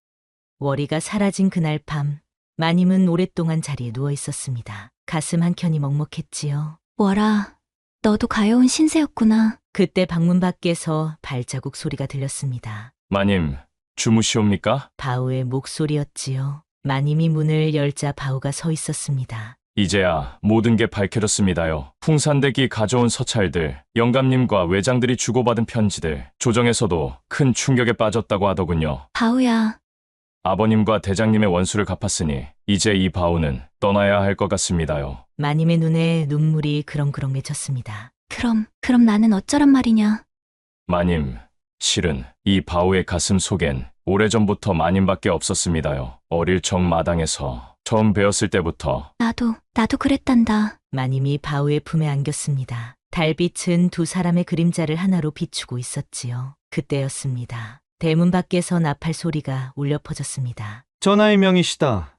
월이가 사라진 그날 밤, 마님은 오랫동안 자리에 누워 있었습니다. 가슴 한켠이 먹먹했지요. 월아, 너도 가여운 신세였구나. 그때 방문 밖에서 발자국 소리가 들렸습니다. 마님, 주무시옵니까? 바우의 목소리였지요. 마님이 문을 열자 바우가 서 있었습니다. 이제야 모든 게 밝혀졌습니다요. 풍산댁이 가져온 서찰들, 영감님과 외장들이 주고받은 편지들, 조정에서도 큰 충격에 빠졌다고 하더군요. 바우야, 아버님과 대장님의 원수를 갚았으니 이제 이 바우는 떠나야 할 것 같습니다요. 마님의 눈에 눈물이 그렁그렁 맺혔습니다. 그럼 나는 어쩌란 말이냐. 마님, 실은 이 바우의 가슴 속엔 오래전부터 마님밖에 없었습니다요. 어릴 적 마당에서 처음 배웠을 때부터. 나도 그랬단다. 마님이 바우의 품에 안겼습니다. 달빛은 두 사람의 그림자를 하나로 비추고 있었지요. 그때였습니다. 대문 밖에서 나팔 소리가 울려 퍼졌습니다. 전하의 명이시다.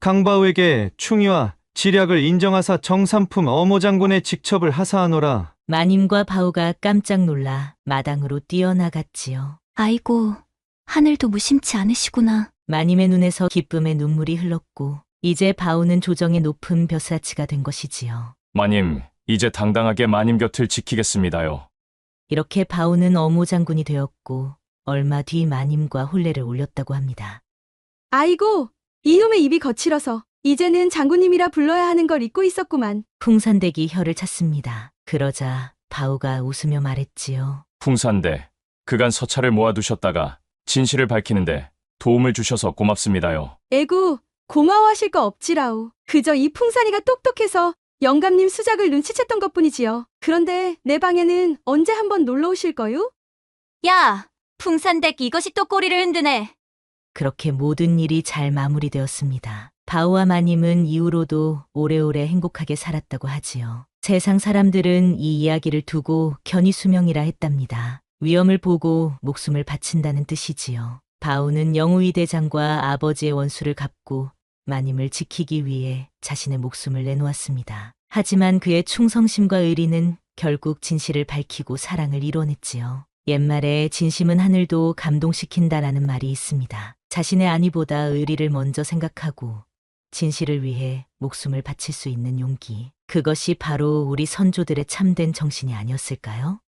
강바우에게 충의와 지략을 인정하사 정삼품 어모 장군의 직첩을 하사하노라. 마님과 바우가 깜짝 놀라 마당으로 뛰어나갔지요. 아이고, 하늘도 무심치 않으시구나. 마님의 눈에서 기쁨의 눈물이 흘렀고 이제 바우는 조정의 높은 벼슬아치가 된 것이지요. 마님, 이제 당당하게 마님 곁을 지키겠습니다요. 이렇게 바우는 어모 장군이 되었고 얼마 뒤 마님과 혼례를 올렸다고 합니다. 아이고, 이놈의 입이 거칠어서 이제는 장군님이라 불러야 하는 걸 잊고 있었구만. 풍산댁이 혀를 찼습니다. 그러자 바우가 웃으며 말했지요. 풍산대, 그간 서찰을 모아두셨다가 진실을 밝히는데 도움을 주셔서 고맙습니다요. 에구, 고마워하실 거 없지라우. 그저 이 풍산이가 똑똑해서 영감님 수작을 눈치챘던 것뿐이지요. 그런데 내 방에는 언제 한번 놀러 오실 거요? 야, 풍산댁 이것이 또 꼬리를 흔드네. 그렇게 모든 일이 잘 마무리되었습니다. 바우와 마님은 이후로도 오래오래 행복하게 살았다고 하지요. 세상 사람들은 이 이야기를 두고 견이수명이라 했답니다. 위험을 보고 목숨을 바친다는 뜻이지요. 바우는 영우이 대장과 아버지의 원수를 갚고 마님을 지키기 위해 자신의 목숨을 내놓았습니다. 하지만 그의 충성심과 의리는 결국 진실을 밝히고 사랑을 이뤄냈지요. 옛말에 진심은 하늘도 감동시킨다라는 말이 있습니다. 자신의 안위보다 의리를 먼저 생각하고 진실을 위해 목숨을 바칠 수 있는 용기. 그것이 바로 우리 선조들의 참된 정신이 아니었을까요?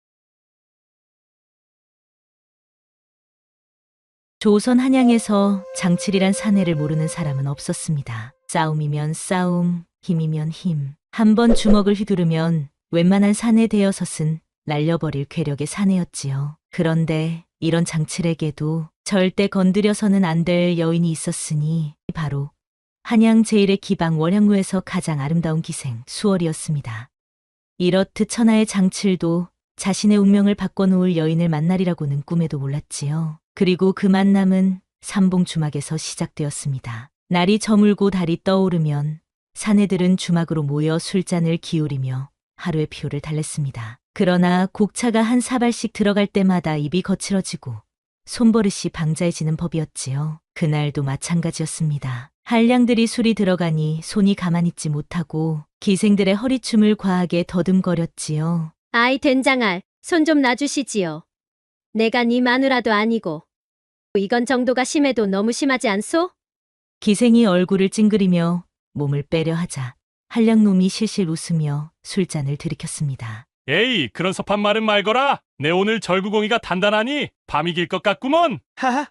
조선 한양에서 장칠이란 사내를 모르는 사람은 없었습니다. 싸움이면 싸움, 힘이면 힘. 한번 주먹을 휘두르면 웬만한 사내 대여섯은 날려버릴 괴력의 사내였지요. 그런데 이런 장칠에게도 절대 건드려서는 안 될 여인이 있었으니 바로 한양 제1의 기방 월향루에서 가장 아름다운 기생 수월이었습니다. 이렇듯 천하의 장칠도 자신의 운명을 바꿔놓을 여인을 만나리라고는 꿈에도 몰랐지요. 그리고 그 만남은 삼봉 주막에서 시작되었습니다. 날이 저물고 달이 떠오르면 사내들은 주막으로 모여 술잔을 기울이며 하루의 피로를 달랬습니다. 그러나 곡차가 한 사발씩 들어갈 때마다 입이 거칠어지고 손버릇이 방자해지는 법이었지요. 그날도 마찬가지였습니다. 한량들이 술이 들어가니 손이 가만히 있지 못하고 기생들의 허리춤을 과하게 더듬거렸지요. 아이 된장알, 손 좀 놔주시지요. 내가 네 마누라도 아니고. 이건 정도가 심해도 너무 심하지 않소? 기생이 얼굴을 찡그리며 몸을 빼려 하자 한량놈이 실실 웃으며 술잔을 들이켰습니다. 에이, 그런 섭한 말은 말거라. 내 오늘 절구공이가 단단하니 밤이 길 것 같구먼. 하하,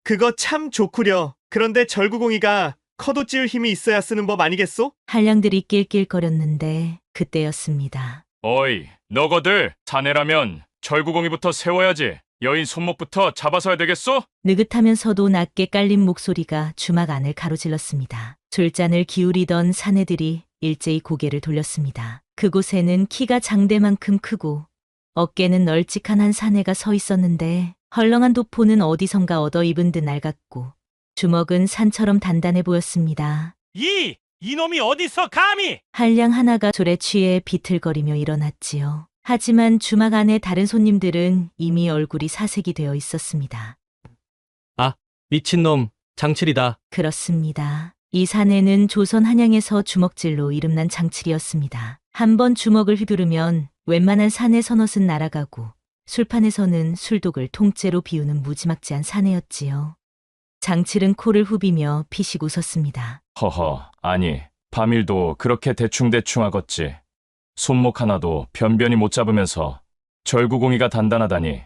그거 참 좋구려. 그런데 절구공이가 커도 찌울 힘이 있어야 쓰는 법 아니겠소? 한량들이 낄낄거렸는데 그때였습니다. 어이, 너거들 자네라면 절구공이부터 세워야지. 여인 손목부터 잡아서야 되겠소? 느긋하면서도 낮게 깔린 목소리가 주막 안을 가로질렀습니다. 술잔을 기울이던 사내들이 일제히 고개를 돌렸습니다. 그곳에는 키가 장대만큼 크고 어깨는 널찍한 한 사내가 서 있었는데 헐렁한 도포는 어디선가 얻어 입은 듯 낡았고 주먹은 산처럼 단단해 보였습니다. 이놈이 어디서 감히! 한량 하나가 졸에 취해 비틀거리며 일어났지요. 하지만 주막 안에 다른 손님들은 이미 얼굴이 사색이 되어 있었습니다. 미친놈, 장칠이다. 그렇습니다. 이 사내는 조선 한양에서 주먹질로 이름난 장칠이었습니다. 한번 주먹을 휘두르면 웬만한 사내 선옷은 날아가고 술판에서는 술독을 통째로 비우는 무지막지한 사내였지요. 장칠은 코를 후비며 피식 웃었습니다. 허허, 아니, 밤일도 그렇게 대충대충 하겠지. 손목 하나도 변변히 못 잡으면서 절구공이가 단단하다니.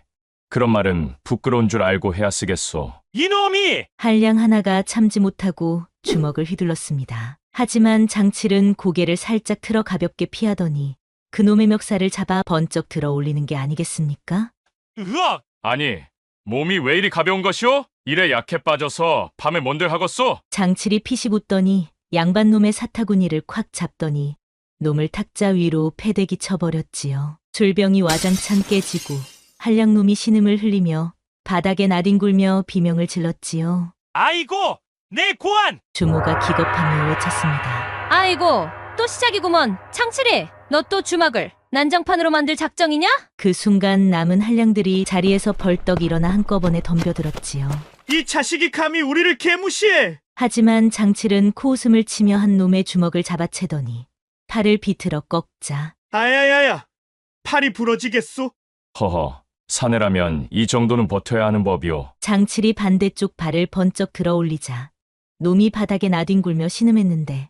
그런 말은 부끄러운 줄 알고 해야 쓰겠소. 이놈이! 한량 하나가 참지 못하고 주먹을 휘둘렀습니다. 하지만 장칠은 고개를 살짝 틀어 가볍게 피하더니 그놈의 멱살을 잡아 번쩍 들어 올리는 게 아니겠습니까? 으악! 아니, 몸이 왜 이리 가벼운 것이오? 이래 약해 빠져서 밤에 뭔들 하겠소? 장칠이 피식 웃더니 양반놈의 사타구니를 콱 잡더니 놈을 탁자 위로 패대기 쳐버렸지요. 술병이 와장창 깨지고 한량놈이 신음을 흘리며 바닥에 나뒹굴며 비명을 질렀지요. 아이고! 내 고안! 주모가 기겁하며 외쳤습니다. 아이고, 또 시작이구먼. 장칠이, 너 또 주막을 난장판으로 만들 작정이냐? 그 순간 남은 한량들이 자리에서 벌떡 일어나 한꺼번에 덤벼들었지요. 이 자식이 감히 우리를 개무시해! 하지만 장칠은 코웃음을 치며 한 놈의 주먹을 잡아채더니 팔을 비틀어 꺾자. 아야야야! 팔이 부러지겠소? 허허, 사내라면 이 정도는 버텨야 하는 법이오. 장칠이 반대쪽 발을 번쩍 들어 올리자 놈이 바닥에 나뒹굴며 신음했는데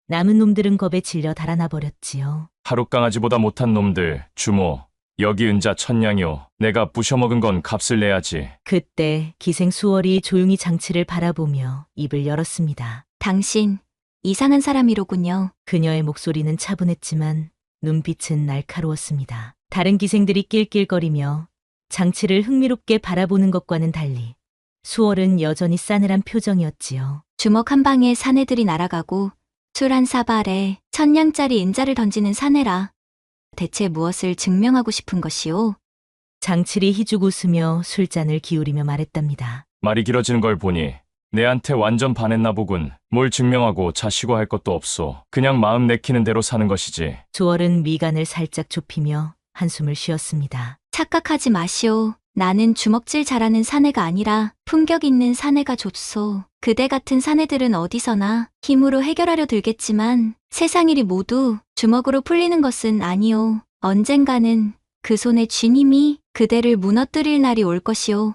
남은 놈들은 겁에 질려 달아나 버렸지요. 하룻강아지보다 못한 놈들, 주모. 여기 은자 천냥이오. 내가 부셔먹은 건 값을 내야지. 그때 기생 수월이 조용히 장칠을 바라보며 입을 열었습니다. 당신, 이상한 사람이로군요. 그녀의 목소리는 차분했지만 눈빛은 날카로웠습니다. 다른 기생들이 낄낄거리며 장칠을 흥미롭게 바라보는 것과는 달리 수월은 여전히 싸늘한 표정이었지요. 주먹 한 방에 사내들이 날아가고 술 한 사발에 1000냥짜리 인자를 던지는 사내라. 대체 무엇을 증명하고 싶은 것이오? 장칠이 희죽 웃으며 술잔을 기울이며 말했답니다. 말이 길어지는 걸 보니 내한테 완전 반했나 보군. 뭘 증명하고 자시고 할 것도 없소. 그냥 마음 내키는 대로 사는 것이지. 수월은 미간을 살짝 좁히며 한숨을 쉬었습니다. 착각하지 마시오. 나는 주먹질 잘하는 사내가 아니라 품격 있는 사내가 좋소. 그대 같은 사내들은 어디서나 힘으로 해결하려 들겠지만 세상 일이 모두 주먹으로 풀리는 것은 아니오. 언젠가는 그 손의 쥐님이 그대를 무너뜨릴 날이 올 것이오.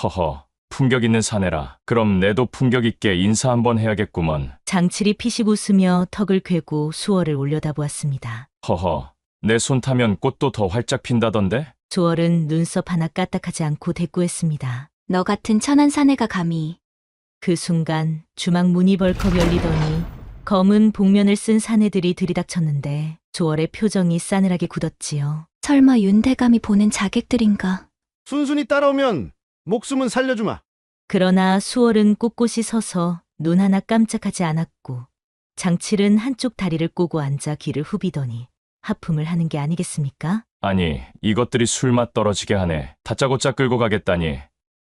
허허, 품격 있는 사내라. 그럼 내도 품격 있게 인사 한번 해야겠구먼. 장칠이 피식 웃으며 턱을 괴고 수월을 올려다보았습니다. 허허, 내 손 타면 꽃도 더 활짝 핀다던데? 수월은 눈썹 하나 까딱하지 않고 대꾸했습니다. 너 같은 천한 사내가 감히. 그 순간 주막 문이 벌컥 열리더니 검은 복면을 쓴 사내들이 들이닥쳤는데 수월의 표정이 싸늘하게 굳었지요. 설마 윤대감이 보낸 자객들인가? 순순히 따라오면 목숨은 살려주마. 그러나 수월은 꼿꼿이 서서 눈 하나 깜짝하지 않았고 장칠은 한쪽 다리를 꼬고 앉아 귀를 후비더니 하품을 하는 게 아니겠습니까? 아니, 이것들이 술맛 떨어지게 하네. 다짜고짜 끌고 가겠다니.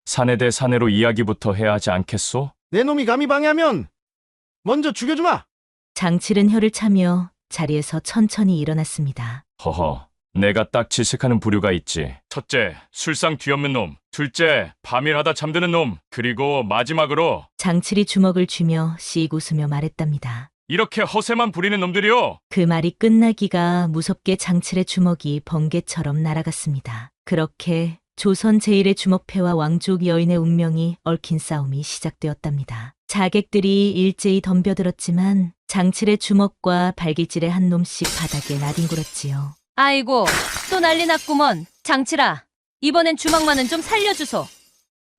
사내 대 사내로 이야기부터 해야 하지 않겠소? 내 놈이 감히 방해하면 먼저 죽여주마. 장칠은 혀를 차며 자리에서 천천히 일어났습니다. 허허, 내가 딱 질색하는 부류가 있지. 첫째, 술상 뒤엎는 놈. 둘째, 밤일하다 잠드는 놈. 그리고 마지막으로 장칠이 주먹을 쥐며 씩 웃으며 말했답니다. 이렇게 허세만 부리는 놈들이요. 그 말이 끝나기가 무섭게 장칠의 주먹이 번개처럼 날아갔습니다. 그렇게 조선 제1의 주먹패와 왕족 여인의 운명이 얽힌 싸움이 시작되었답니다. 자객들이 일제히 덤벼들었지만 장칠의 주먹과 발길질의 한 놈씩 바닥에 나뒹굴었지요. 아이고, 또 난리 났구먼. 장칠아, 이번엔 주먹만은 좀 살려주소.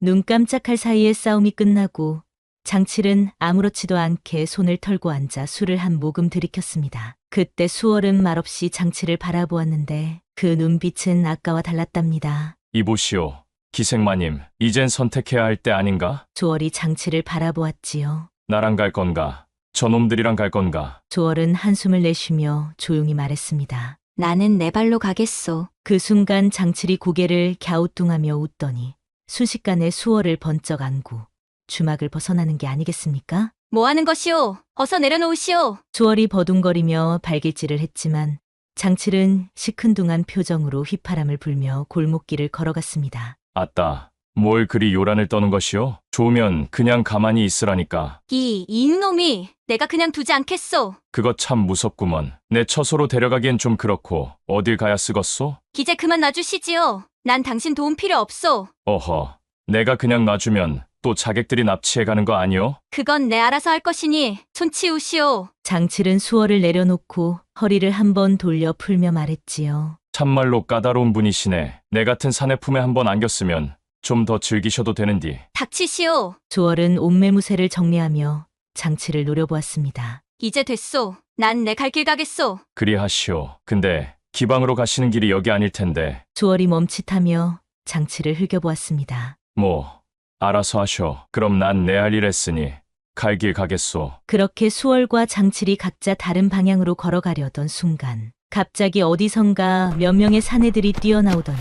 눈 깜짝할 사이에 싸움이 끝나고 장칠은 아무렇지도 않게 손을 털고 앉아 술을 한 모금 들이켰습니다. 그때 수월은 말없이 장칠을 바라보았는데 그 눈빛은 아까와 달랐답니다. 이보시오, 기생마님. 이젠 선택해야 할 때 아닌가? 수월이 장칠을 바라보았지요. 나랑 갈 건가? 저놈들이랑 갈 건가? 수월은 한숨을 내쉬며 조용히 말했습니다. 나는 내 발로 가겠소. 그 순간 장칠이 고개를 갸우뚱하며 웃더니 순식간에 수월을 번쩍 안고 주막을 벗어나는 게 아니겠습니까? 뭐 하는 것이오? 어서 내려놓으시오. 수월이 버둥거리며 발길질을 했지만 장칠은 시큰둥한 표정으로 휘파람을 불며 골목길을 걸어갔습니다. 아따, 뭘 그리 요란을 떠는 것이오? 좋으면 그냥 가만히 있으라니까. 이놈이 내가 그냥 두지 않겠소. 그거 참 무섭구먼. 내 처소로 데려가기엔 좀 그렇고 어딜 가야 쓰겄소? 이제 그만 놔주시지요. 난 당신 도움 필요 없소. 어허, 내가 그냥 놔주면 또 자객들이 납치해가는 거 아니오? 그건 내 알아서 할 것이니 손 치우시오. 장칠은 수월을 내려놓고 허리를 한번 돌려 풀며 말했지요. 참말로 까다로운 분이시네. 내 같은 사내 품에 한번 안겼으면 좀 더 즐기셔도 되는디. 닥치시오. 수월은 옷매무새를 정리하며 장치를 노려보았습니다. 이제 됐소. 난 내 갈 길 가겠소. 그리하시오. 근데 기방으로 가시는 길이 여기 아닐 텐데. 수월이 멈칫하며 장치를 흘겨보았습니다. 뭐 알아서 하쇼. 그럼 난 내 할 일 했으니 갈 길 가겠소. 그렇게 수월과 장칠이 각자 다른 방향으로 걸어가려던 순간 갑자기 어디선가 몇 명의 사내들이 뛰어나오더니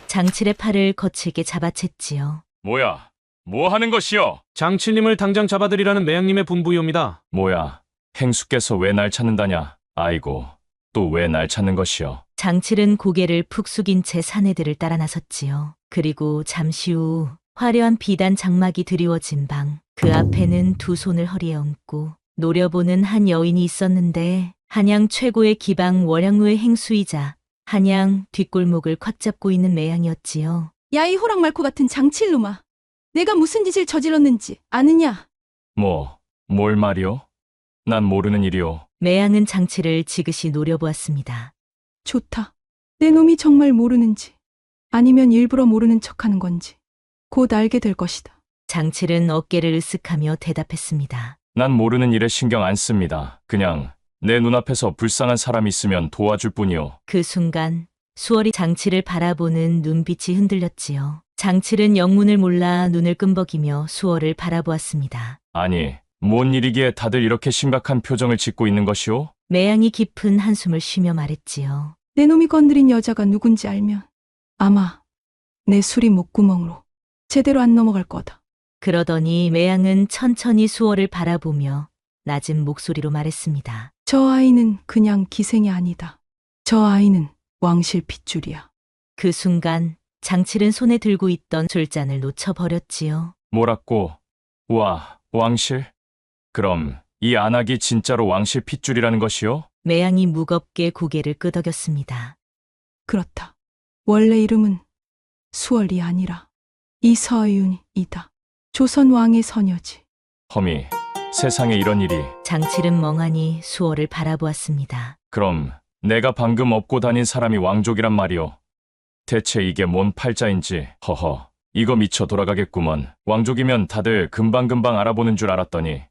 장칠의 팔을 거칠게 잡아챘지요. 뭐야? 뭐 하는 것이오? 장칠님을 당장 잡아들이라는 매양님의 분부이옵니다. 뭐야? 행수께서 왜 날 찾는다냐? 아이고, 또 왜 날 찾는 것이오? 장칠은 고개를 푹 숙인 채 사내들을 따라 나섰지요. 그리고 잠시 후 화려한 비단 장막이 드리워진 방, 그 앞에는 두 손을 허리에 얹고 노려보는 한 여인이 있었는데 한양 최고의 기방 월양루의 행수이자 한양 뒷골목을 콱 잡고 있는 매양이었지요. 야, 이 호랑 말코 같은 장칠놈아. 내가 무슨 짓을 저질렀는지 아느냐? 뭘 말이오? 난 모르는 일이오. 매양은 장칠을 지그시 노려보았습니다. 좋다. 내 놈이 정말 모르는지 아니면 일부러 모르는 척하는 건지 곧 알게 될 것이다. 장칠은 어깨를 으쓱하며 대답했습니다. 난 모르는 일에 신경 안 씁니다. 그냥 내 눈앞에서 불쌍한 사람이 있으면 도와줄 뿐이오. 그 순간 수월이 장칠을 바라보는 눈빛이 흔들렸지요. 장칠은 영문을 몰라 눈을 끔벅이며 수월을 바라보았습니다. 아니, 뭔 일이기에 다들 이렇게 심각한 표정을 짓고 있는 것이오? 매양이 깊은 한숨을 쉬며 말했지요. 내 놈이 건드린 여자가 누군지 알면 아마 내 수리 목구멍으로 제대로 안 넘어갈 거다. 그러더니 매양은 천천히 수월을 바라보며 낮은 목소리로 말했습니다. 저 아이는 그냥 기생이 아니다. 저 아이는 왕실 핏줄이야. 그 순간 장칠은 손에 들고 있던 술잔을 놓쳐버렸지요. 뭐라고? 와, 왕실? 그럼 이 안악이 진짜로 왕실 핏줄이라는 것이오? 매양이 무겁게 고개를 끄덕였습니다. 그렇다. 원래 이름은 수월이 아니라 이서윤이다. 조선 왕의 서녀지. 허미, 세상에 이런 일이. 장칠은 멍하니 수월을 바라보았습니다. 그럼 내가 방금 업고 다닌 사람이 왕족이란 말이오. 대체 이게 뭔 팔자인지. 허허, 이거 미쳐 돌아가겠구먼. 왕족이면 다들 금방금방 알아보는 줄 알았더니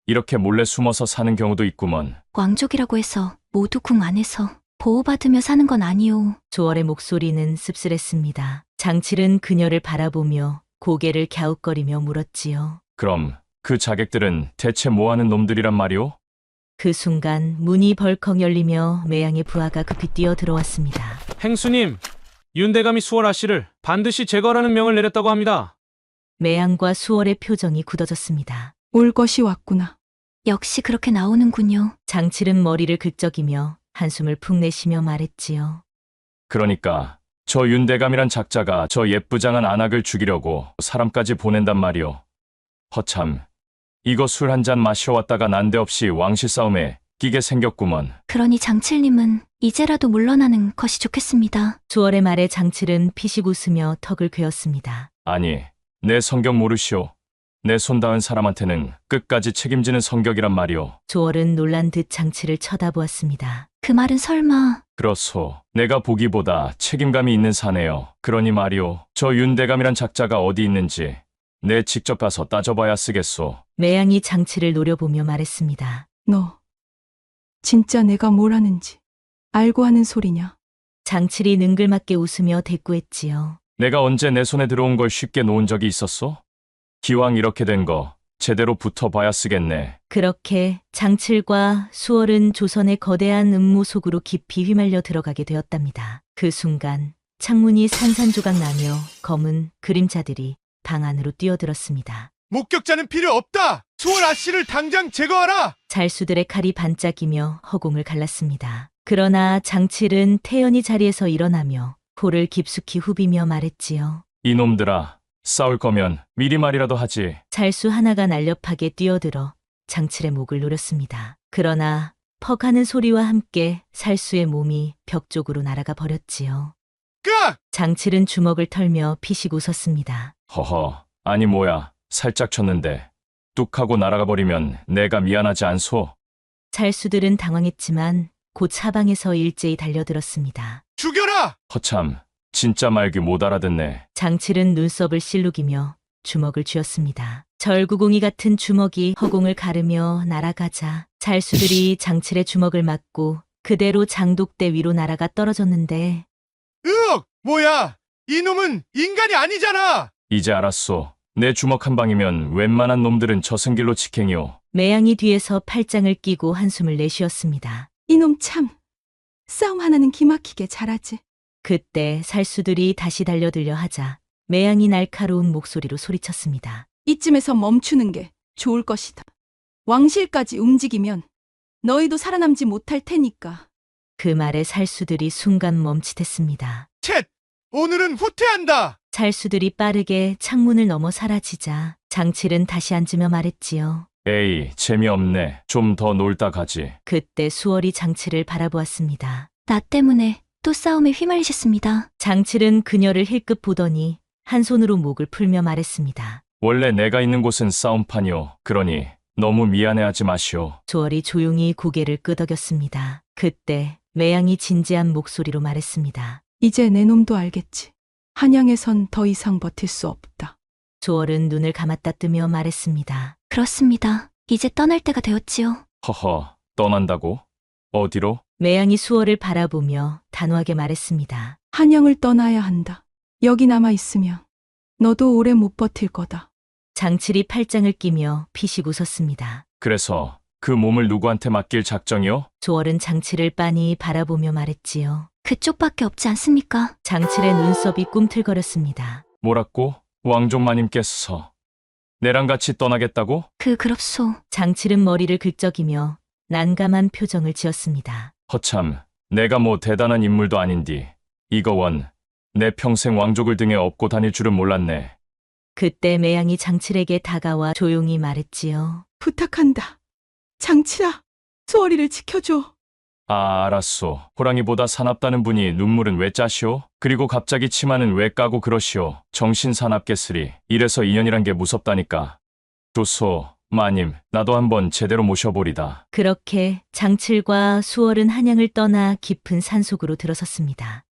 이렇게 몰래 숨어서 사는 경우도 있구먼. 왕족이라고 해서 모두 궁 안에서 보호받으며 사는 건 아니오. 수월의 목소리는 씁쓸했습니다. 장칠은 그녀를 바라보며 고개를 갸웃거리며 물었지요. 그럼 그 자객들은 대체 뭐하는 놈들이란 말이오? 그 순간 문이 벌컥 열리며 매양의 부하가 급히 뛰어 들어왔습니다. 행수님, 윤대감이 수월 아씨를 반드시 제거하라는 명을 내렸다고 합니다. 매양과 수월의 표정이 굳어졌습니다. 올 것이 왔구나. 역시 그렇게 나오는군요. 장칠은 머리를 긁적이며 한숨을 푹 내쉬며 말했지요. 그러니까 저 윤대감이란 작자가 저 예쁘장한 안악을 죽이려고 사람까지 보낸단 말이오. 허참, 이거 술 한 잔 마셔왔다가 난데없이 왕실 싸움에 끼게 생겼구먼. 그러니 장칠님은 이제라도 물러나는 것이 좋겠습니다. 수월의 말에 장칠은 피식 웃으며 턱을 괴었습니다. 아니, 내 성격 모르시오. 내 손 닿은 사람한테는 끝까지 책임지는 성격이란 말이오. 수월은 놀란 듯 장칠을 쳐다보았습니다. 그 말은 설마... 그렇소. 내가 보기보다 책임감이 있는 사내요. 그러니 말이오. 저 윤대감이란 작자가 어디 있는지 내 직접 가서 따져봐야 쓰겠소. 매양이 장칠을 노려보며 말했습니다. 너 진짜 내가 뭘 하는지 알고 하는 소리냐? 장칠이 능글맞게 웃으며 대꾸했지요. 내가 언제 내 손에 들어온 걸 쉽게 놓은 적이 있었소? 기왕 이렇게 된 거 제대로 붙어봐야 쓰겠네. 그렇게 장칠과 수월은 조선의 거대한 음모 속으로 깊이 휘말려 들어가게 되었답니다. 그 순간 창문이 산산조각 나며 검은 그림자들이 방 안으로 뛰어들었습니다. 목격자는 필요 없다. 수월 아씨를 당장 제거하라. 잘수들의 칼이 반짝이며 허공을 갈랐습니다. 그러나 장칠은 태연히 자리에서 일어나며 코를 깊숙이 후비며 말했지요. 이놈들아, 싸울 거면 미리 말이라도 하지. 살수 하나가 날렵하게 뛰어들어 장칠의 목을 노렸습니다. 그러나 퍽 하는 소리와 함께 살수의 몸이 벽 쪽으로 날아가 버렸지요. 장칠은 주먹을 털며 피식 웃었습니다. 허허, 아니 뭐야. 살짝 쳤는데 뚝 하고 날아가 버리면 내가 미안하지 않소? 살수들은 당황했지만 곧 사방에서 일제히 달려들었습니다. 죽여라! 허참, 진짜 말귀 못 알아듣네. 장칠은 눈썹을 실룩이며 주먹을 쥐었습니다. 절구공이 같은 주먹이 허공을 가르며 날아가자 살수들이 장칠의 주먹을 맞고 그대로 장독대 위로 날아가 떨어졌는데 뭐야? 이놈은 인간이 아니잖아! 이제 알았소. 내 주먹 한 방이면 웬만한 놈들은 저승길로 직행이오. 매양이 뒤에서 팔짱을 끼고 한숨을 내쉬었습니다. 이놈 참. 싸움 하나는 기막히게 잘하지. 그때 살수들이 다시 달려들려 하자 매양이 날카로운 목소리로 소리쳤습니다. 이쯤에서 멈추는 게 좋을 것이다. 왕실까지 움직이면 너희도 살아남지 못할 테니까. 그 말에 살수들이 순간 멈칫했습니다. 쳇! 오늘은 후퇴한다! 살수들이 빠르게 창문을 넘어 사라지자 장칠은 다시 앉으며 말했지요. 에이, 재미없네. 좀 더 놀다 가지. 그때 수월이 장칠을 바라보았습니다. 나 때문에 또 싸움에 휘말리셨습니다. 장칠은 그녀를 힐끗 보더니 한 손으로 목을 풀며 말했습니다. 원래 내가 있는 곳은 싸움판이오. 그러니 너무 미안해하지 마시오. 수월이 조용히 고개를 끄덕였습니다. 그때 매양이 진지한 목소리로 말했습니다. 이제 내 놈도 알겠지. 한양에선 더 이상 버틸 수 없다. 수월은 눈을 감았다 뜨며 말했습니다. 그렇습니다. 이제 떠날 때가 되었지요. 허허, 떠난다고? 어디로? 매양이 수월을 바라보며 단호하게 말했습니다. 한양을 떠나야 한다. 여기 남아 있으면 너도 오래 못 버틸 거다. 장칠이 팔짱을 끼며 피식 웃었습니다. 그래서 그 몸을 누구한테 맡길 작정이오? 수월은 장칠을 빤히 바라보며 말했지요. 그쪽밖에 없지 않습니까? 장칠의 눈썹이 꿈틀거렸습니다. 뭐라고? 왕족마님께서 내랑 같이 떠나겠다고? 그럽소. 장칠은 머리를 긁적이며 난감한 표정을 지었습니다. 허참, 내가 뭐 대단한 인물도 아닌디. 이거 원, 내 평생 왕족을 등에 업고 다닐 줄은 몰랐네. 그때 매양이 장칠에게 다가와 조용히 말했지요. 부탁한다. 장칠아, 수월이를 지켜줘. 아, 알았소. 호랑이보다 사납다는 분이 눈물은 왜 짜시오? 그리고 갑자기 치마는 왜 까고 그러시오? 정신 사납겠으리. 이래서 인연이란 게 무섭다니까. 좋소, 마님. 나도 한번 제대로 모셔보리다. 그렇게 장칠과 수월은 한양을 떠나 깊은 산속으로 들어섰습니다.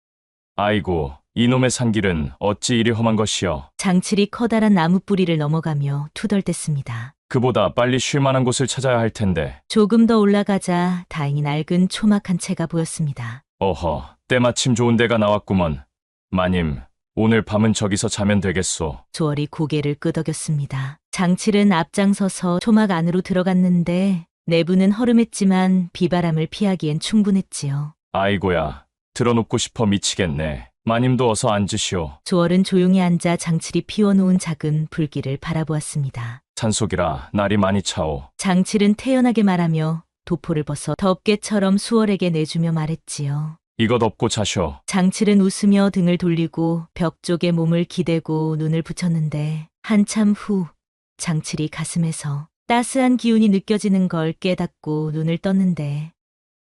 아이고, 이놈의 산길은 어찌 이리 험한 것이여. 장칠이 커다란 나무 뿌리를 넘어가며 투덜댔습니다. 그보다 빨리 쉴 만한 곳을 찾아야 할 텐데. 조금 더 올라가자 다행히 낡은 초막 한 채가 보였습니다. 어허, 때마침 좋은 데가 나왔구먼. 마님, 오늘 밤은 저기서 자면 되겠소. 수월이 고개를 끄덕였습니다. 장칠은 앞장서서 초막 안으로 들어갔는데 내부는 허름했지만 비바람을 피하기엔 충분했지요. 아이고야, 들어눕고 싶어 미치겠네. 마님도 어서 앉으시오. 수월은 조용히 앉아 장칠이 피워놓은 작은 불길을 바라보았습니다. 산속이라 날이 많이 차오. 장칠은 태연하게 말하며 도포를 벗어 덮개처럼 수월에게 내주며 말했지요. 이것 엎고 자쇼. 장칠은 웃으며 등을 돌리고 벽 쪽에 몸을 기대고 눈을 붙였는데 한참 후 장칠이 가슴에서 따스한 기운이 느껴지는 걸 깨닫고 눈을 떴는데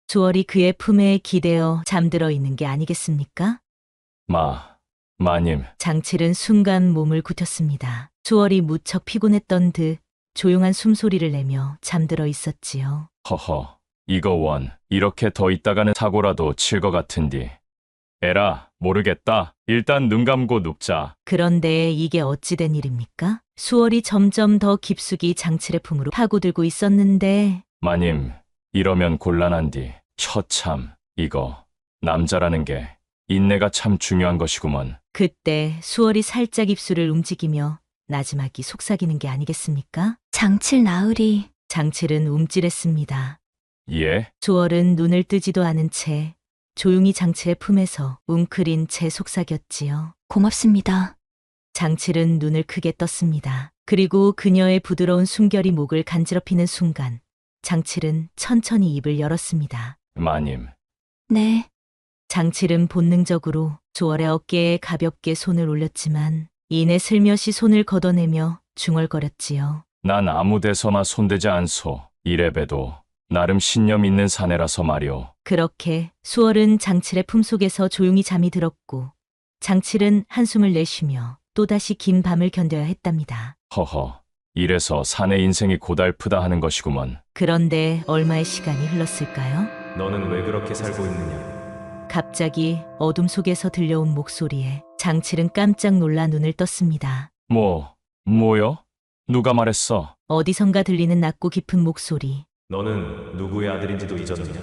수월이 그의 품에 기대어 잠들어 있는 게 아니겠습니까? 마님. 장칠은 순간 몸을 굳혔습니다. 수월이 무척 피곤했던 듯 조용한 숨소리를 내며 잠들어 있었지요. 허허, 이거 원. 이렇게 더 있다가는 사고라도 칠 것 같은디. 에라, 모르겠다. 일단 눈 감고 눕자. 그런데 이게 어찌 된 일입니까? 수월이 점점 더 깊숙이 장칠의 품으로 파고들고 있었는데 마님, 이러면 곤란한디. 처참, 이거 남자라는 게 인내가 참 중요한 것이구먼. 그때 수월이 살짝 입술을 움직이며 나지막이 속삭이는 게 아니겠습니까? 장칠 나으리. 장칠은 움찔했습니다. 예? 수월은 눈을 뜨지도 않은 채 조용히 장칠의 품에서 웅크린 채 속삭였지요. 고맙습니다. 장칠은 눈을 크게 떴습니다. 그리고 그녀의 부드러운 숨결이 목을 간지럽히는 순간 장칠은 천천히 입을 열었습니다. 마님. 네. 장칠은 본능적으로 수월의 어깨에 가볍게 손을 올렸지만 이내 슬며시 손을 걷어내며 중얼거렸지요. 난 아무 데서나 손대지 않소. 이래봬도 나름 신념 있는 사내라서 말이오. 그렇게 수월은 장칠의 품속에서 조용히 잠이 들었고 장칠은 한숨을 내쉬며 또다시 긴 밤을 견뎌야 했답니다. 허허, 이래서 사내 인생이 고달프다 하는 것이구먼. 그런데 얼마의 시간이 흘렀을까요? 너는 왜 그렇게 살고 있느냐? 갑자기 어둠 속에서 들려온 목소리에 장칠은 깜짝 놀라 눈을 떴습니다. 뭐요? 누가 말했어? 어디선가 들리는 낮고 깊은 목소리. 너는 누구의 아들인지도 잊었느냐?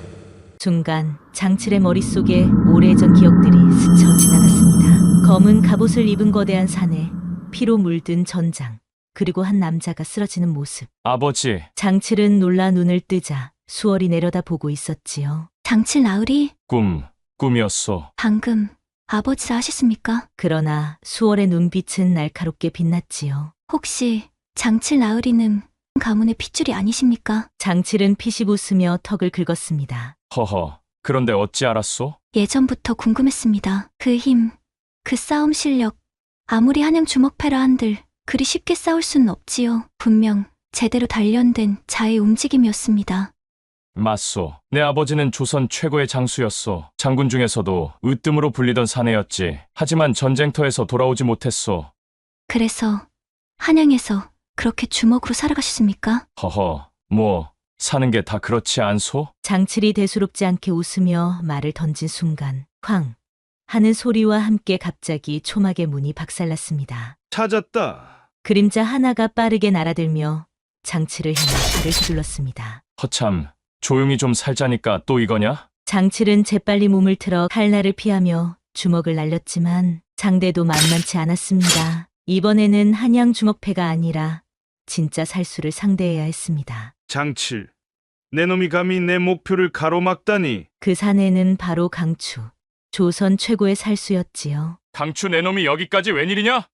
순간 장칠의 머릿속에 오래전 기억들이 스쳐 지나갔습니다. 검은 갑옷을 입은 거대한 사내, 피로 물든 전장, 그리고 한 남자가 쓰러지는 모습. 아버지. 장칠은 놀라 눈을 뜨자 수월이 내려다보고 있었지요. 장칠 나으리? 꿈이었소. 방금 아버지라 하셨습니까? 그러나 수월의 눈빛은 날카롭게 빛났지요. 혹시 장칠 나으리는 가문의 핏줄이 아니십니까? 장칠은 피식 웃으며 턱을 긁었습니다. 허허, 그런데 어찌 알았소? 예전부터 궁금했습니다. 그 힘, 그 싸움 실력, 아무리 한양 주먹패라 한들 그리 쉽게 싸울 수는 없지요. 분명 제대로 단련된 자의 움직임이었습니다. 맞소. 내 아버지는 조선 최고의 장수였소. 장군 중에서도 으뜸으로 불리던 사내였지. 하지만 전쟁터에서 돌아오지 못했소. 그래서 한양에서 그렇게 주먹으로 살아가셨습니까? 허허, 사는 게 다 그렇지 않소? 장칠이 대수롭지 않게 웃으며 말을 던진 순간 쾅 하는 소리와 함께 갑자기 초막의 문이 박살났습니다. 찾았다. 그림자 하나가 빠르게 날아들며 장칠을 향해 발을 휘둘렀습니다. 허참, 조용히 좀 살자니까 또 이거냐? 장칠은 재빨리 몸을 틀어 칼날을 피하며 주먹을 날렸지만 상대도 만만치 않았습니다. 이번에는 한양 주먹패가 아니라 진짜 살수를 상대해야 했습니다. 장칠, 내 놈이 감히 내 목표를 가로막다니. 그 사내는 바로 강추, 조선 최고의 살수였지요. 강추 내 놈이 여기까지 웬일이냐?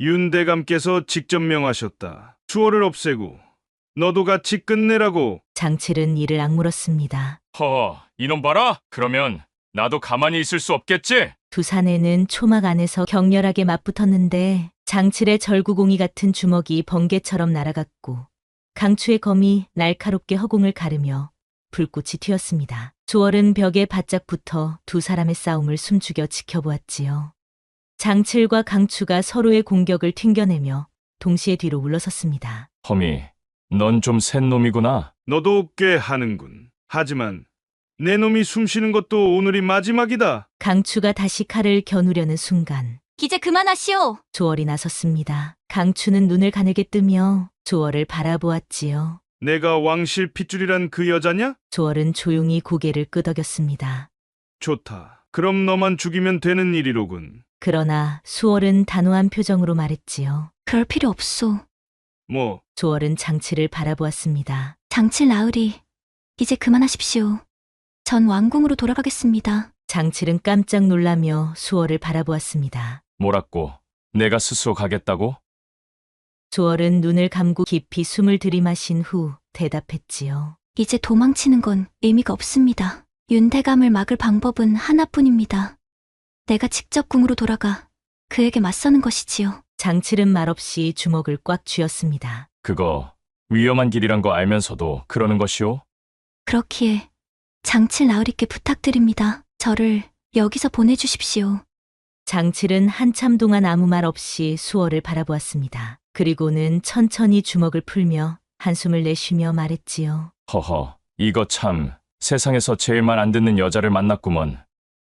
윤 대감께서 직접 명하셨다. 수월을 없애고 너도 같이 끝내라고. 장칠은 이를 악물었습니다. 허, 이놈 봐라. 그러면 나도 가만히 있을 수 없겠지? 두 사내는 초막 안에서 격렬하게 맞붙었는데 장칠의 절구공이 같은 주먹이 번개처럼 날아갔고 강추의 검이 날카롭게 허공을 가르며 불꽃이 튀었습니다. 수월은 벽에 바짝 붙어 두 사람의 싸움을 숨죽여 지켜보았지요. 장칠과 강추가 서로의 공격을 튕겨내며 동시에 뒤로 물러섰습니다. 허미, 넌 좀 센 놈이구나. 너도 꽤 하는군. 하지만 내 놈이 숨쉬는 것도 오늘이 마지막이다. 강추가 다시 칼을 겨누려는 순간 이제 그만하시오. 조월이 나섰습니다. 강추는 눈을 가늘게 뜨며 조월을 바라보았지요. 내가 왕실 핏줄이란 그 여자냐? 조월은 조용히 고개를 끄덕였습니다. 좋다. 그럼 너만 죽이면 되는 일이로군. 그러나 수월은 단호한 표정으로 말했지요. 그럴 필요 없소. 조월은 장칠을 바라보았습니다. 장칠 나으리, 이제 그만하십시오. 전 왕궁으로 돌아가겠습니다. 장칠은 깜짝 놀라며 수월을 바라보았습니다. 뭐라고? 내가 스스로 가겠다고? 조월은 눈을 감고 깊이 숨을 들이마신 후 대답했지요. 이제 도망치는 건 의미가 없습니다. 윤대감을 막을 방법은 하나뿐입니다. 내가 직접 궁으로 돌아가 그에게 맞서는 것이지요. 장칠은 말없이 주먹을 꽉 쥐었습니다. 그거 위험한 길이란 거 알면서도 그러는 것이오? 그렇기에 장칠 나으리께 부탁드립니다. 저를 여기서 보내주십시오. 장칠은 한참 동안 아무 말 없이 수월을 바라보았습니다. 그리고는 천천히 주먹을 풀며 한숨을 내쉬며 말했지요. 허허, 이거 참 세상에서 제일 말 안 듣는 여자를 만났구먼.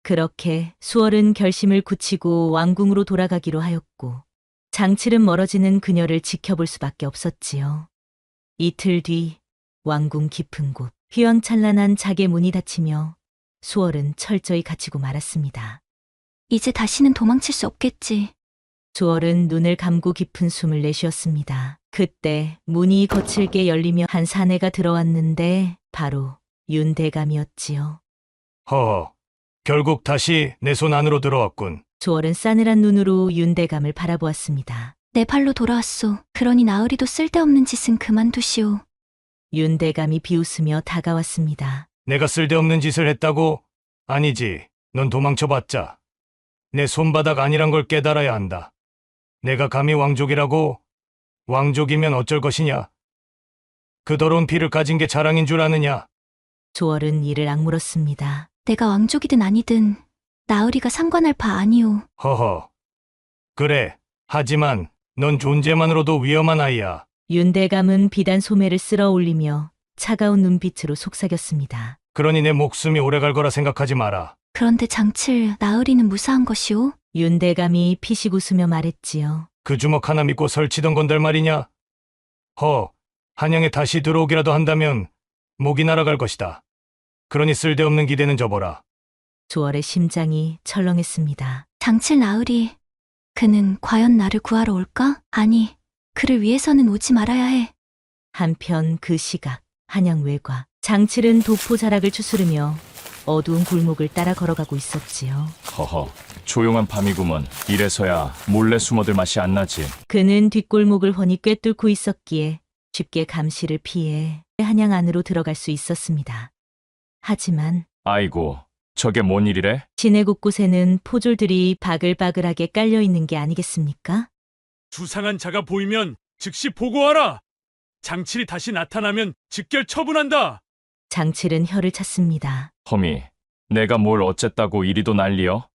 그렇게 수월은 결심을 굳히고 왕궁으로 돌아가기로 하였고 장칠은 멀어지는 그녀를 지켜볼 수밖에 없었지요. 이틀 뒤 왕궁 깊은 곳 휘황찬란한 작의 문이 닫히며 수월은 철저히 갇히고 말았습니다. 이제 다시는 도망칠 수 없겠지. 수월은 눈을 감고 깊은 숨을 내쉬었습니다. 그때 문이 거칠게 열리며 한 사내가 들어왔는데 바로 윤대감이었지요. 허허, 결국 다시 내 손 안으로 들어왔군. 수월은 싸늘한 눈으로 윤대감을 바라보았습니다. 내 발로 돌아왔소. 그러니 나으리도 쓸데없는 짓은 그만두시오. 윤대감이 비웃으며 다가왔습니다. 내가 쓸데없는 짓을 했다고? 아니지. 넌 도망쳐봤자 내 손바닥 아니란 걸 깨달아야 한다. 내가 감히 왕족이라고? 왕족이면 어쩔 것이냐? 그 더러운 피를 가진 게 자랑인 줄 아느냐? 조월은 이를 악물었습니다. 내가 왕족이든 아니든 나으리가 상관할 바 아니오. 허허. 그래. 하지만 넌 존재만으로도 위험한 아이야. 윤대감은 비단 소매를 쓸어 올리며 차가운 눈빛으로 속삭였습니다. 그러니 내 목숨이 오래 갈 거라 생각하지 마라. 그런데 장칠, 나으리는 무사한 것이오? 윤대감이 피식 웃으며 말했지요. 그 주먹 하나 믿고 설치던 건들 말이냐? 한양에 다시 들어오기라도 한다면 목이 날아갈 것이다. 그러니 쓸데없는 기대는 접어라. 조월의 심장이 철렁했습니다. 장칠 나으리, 그는 과연 나를 구하러 올까? 아니, 그를 위해서는 오지 말아야 해. 한편 그 시각 한양 외과 장칠은 도포 자락을 추스르며 어두운 골목을 따라 걸어가고 있었지요. 허허, 조용한 밤이구먼. 이래서야 몰래 숨어들 맛이 안 나지. 그는 뒷골목을 훤히 꿰뚫고 있었기에 쉽게 감시를 피해 한양 안으로 들어갈 수 있었습니다. 하지만 아이고, 저게 뭔 일이래? 시내 곳곳에는 포졸들이 바글바글하게 깔려 있는 게 아니겠습니까? 수상한 자가 보이면 즉시 보고하라. 장칠이 다시 나타나면 직결 처분한다. 장칠은 혀를 찼습니다. 허미, 내가 뭘 어쨌다고 이리도 난리여?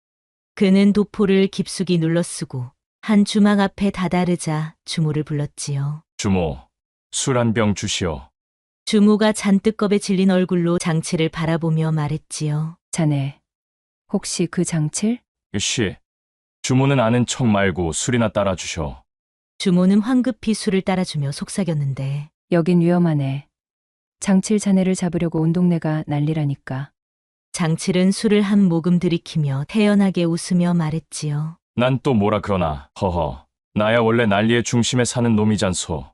그는 도포를 깊숙이 눌러쓰고 한 주막 앞에 다다르자 주모를 불렀지요. 주모, 술 한 병 주시오. 주모가 잔뜩 겁에 질린 얼굴로 장칠을 바라보며 말했지요. 자네, 혹시 그 장칠? 씨, 주모는 아는 척 말고 술이나 따라 주셔. 주모는 황급히 술을 따라주며 속삭였는데 여긴 위험하네. 장칠 자네를 잡으려고 온 동네가 난리라니까. 장칠은 술을 한 모금 들이키며 태연하게 웃으며 말했지요. 난 또 뭐라 그러나. 허허, 나야 원래 난리의 중심에 사는 놈이잖소.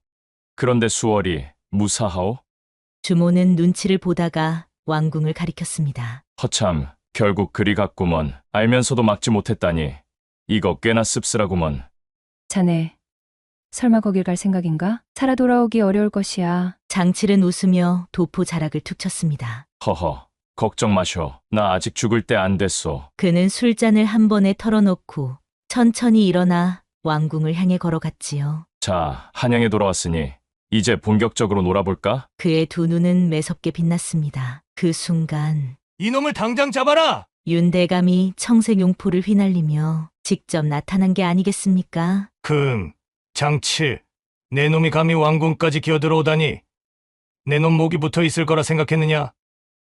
그런데 수월이 무사하오? 주모는 눈치를 보다가 왕궁을 가리켰습니다. 허참, 결국 그리 갔구먼. 알면서도 막지 못했다니. 이거 꽤나 씁쓸하구먼. 자네, 설마 거길 갈 생각인가? 살아 돌아오기 어려울 것이야. 장칠은 웃으며 도포 자락을 툭 쳤습니다. 허허, 걱정 마쇼. 나 아직 죽을 때 안 됐소. 그는 술잔을 한 번에 털어놓고 천천히 일어나 왕궁을 향해 걸어갔지요. 자, 한양에 돌아왔으니 이제 본격적으로 놀아볼까? 그의 두 눈은 매섭게 빛났습니다. 그 순간 이놈을 당장 잡아라! 윤대감이 청색 용포를 휘날리며 직접 나타난 게 아니겠습니까? 장칠, 내 놈이 감히 왕궁까지 기어들어오다니. 내 놈 목이 붙어 있을 거라 생각했느냐?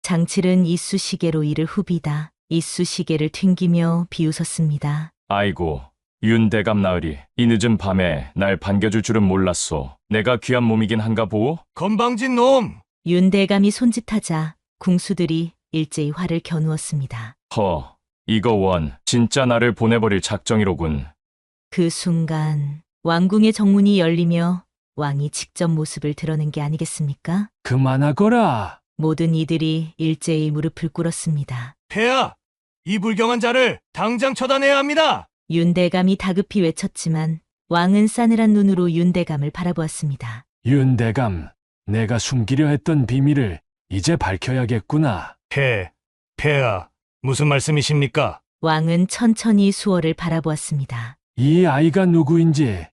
장칠은 이쑤시개로 이를 후비다 이쑤시개를 튕기며 비웃었습니다. 아이고, 윤대감 나으리. 이 늦은 밤에 날 반겨줄 줄은 몰랐소. 내가 귀한 몸이긴 한가 보오? 건방진 놈! 윤대감이 손짓하자 궁수들이 일제히 화를 겨누었습니다. 이거 원, 진짜 나를 보내버릴 작정이로군. 그 순간 왕궁의 정문이 열리며 왕이 직접 모습을 드러낸 게 아니겠습니까? 그만하거라. 모든 이들이 일제히 무릎을 꿇었습니다. 폐하! 이 불경한 자를 당장 처단해야 합니다! 윤대감이 다급히 외쳤지만 왕은 싸늘한 눈으로 윤대감을 바라보았습니다. 윤대감, 내가 숨기려 했던 비밀을 이제 밝혀야겠구나. 폐하, 무슨 말씀이십니까? 왕은 천천히 수월을 바라보았습니다. 이 아이가 누구인지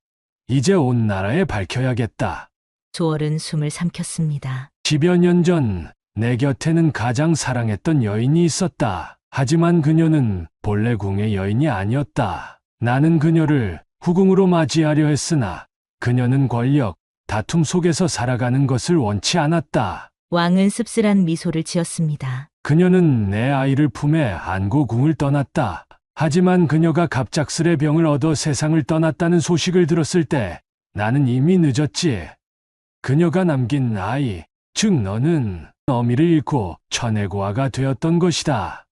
이제 온 나라에 밝혀야겠다. 조월은 숨을 삼켰습니다. 10여 년 전 내 곁에는 가장 사랑했던 여인이 있었다. 하지만 그녀는 본래 궁의 여인이 아니었다. 나는 그녀를 후궁으로 맞이하려 했으나 그녀는 권력, 다툼 속에서 살아가는 것을 원치 않았다. 왕은 씁쓸한 미소를 지었습니다. 그녀는 내 아이를 품에 안고 궁을 떠났다. 하지만 그녀가 갑작스레 병을 얻어 세상을 떠났다는 소식을 들었을 때 나는 이미 늦었지. 그녀가 남긴 아이, 즉 너는 어미를 잃고 천혜고아가 되었던 것이다.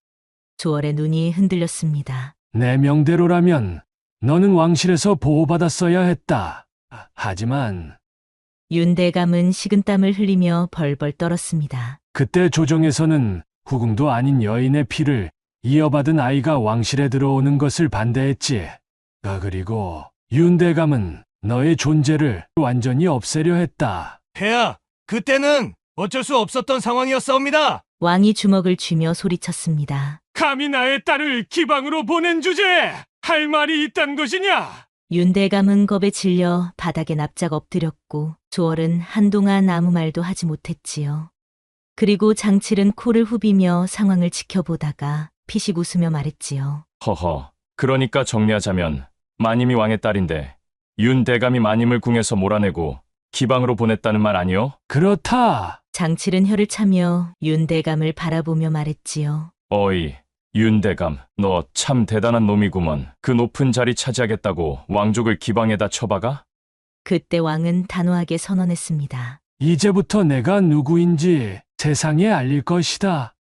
조월의 눈이 흔들렸습니다. 내 명대로라면 너는 왕실에서 보호받았어야 했다. 하지만 윤대감은 식은땀을 흘리며 벌벌 떨었습니다. 그때 조정에서는 후궁도 아닌 여인의 피를 이어받은 아이가 왕실에 들어오는 것을 반대했지. 그리고 윤대감은 너의 존재를 완전히 없애려 했다. 폐하, 그때는 어쩔 수 없었던 상황이었사옵니다. 왕이 주먹을 쥐며 소리쳤습니다. 감히 나의 딸을 기방으로 보낸 주제에 할 말이 있단 것이냐? 윤대감은 겁에 질려 바닥에 납작 엎드렸고 조월은 한동안 아무 말도 하지 못했지요. 그리고 장칠은 코를 후비며 상황을 지켜보다가 피식 웃으며 말했지요. 허허, 그러니까 정리하자면 마님이 왕의 딸인데 윤 대감이 마님을 궁에서 몰아내고 기방으로 보냈다는 말 아니요? 그렇다. 장칠은 혀를 차며 윤대감을 바라보며 말했지요. 어이, 윤 대감, 너 참 대단한 놈이구먼. 그 높은 자리 차지하겠다고 왕족을 기방에다 쳐박아? 그때 왕은 단호하게 선언했습니다. 이제부터 내가 누구인지 세상에 알릴 것이다.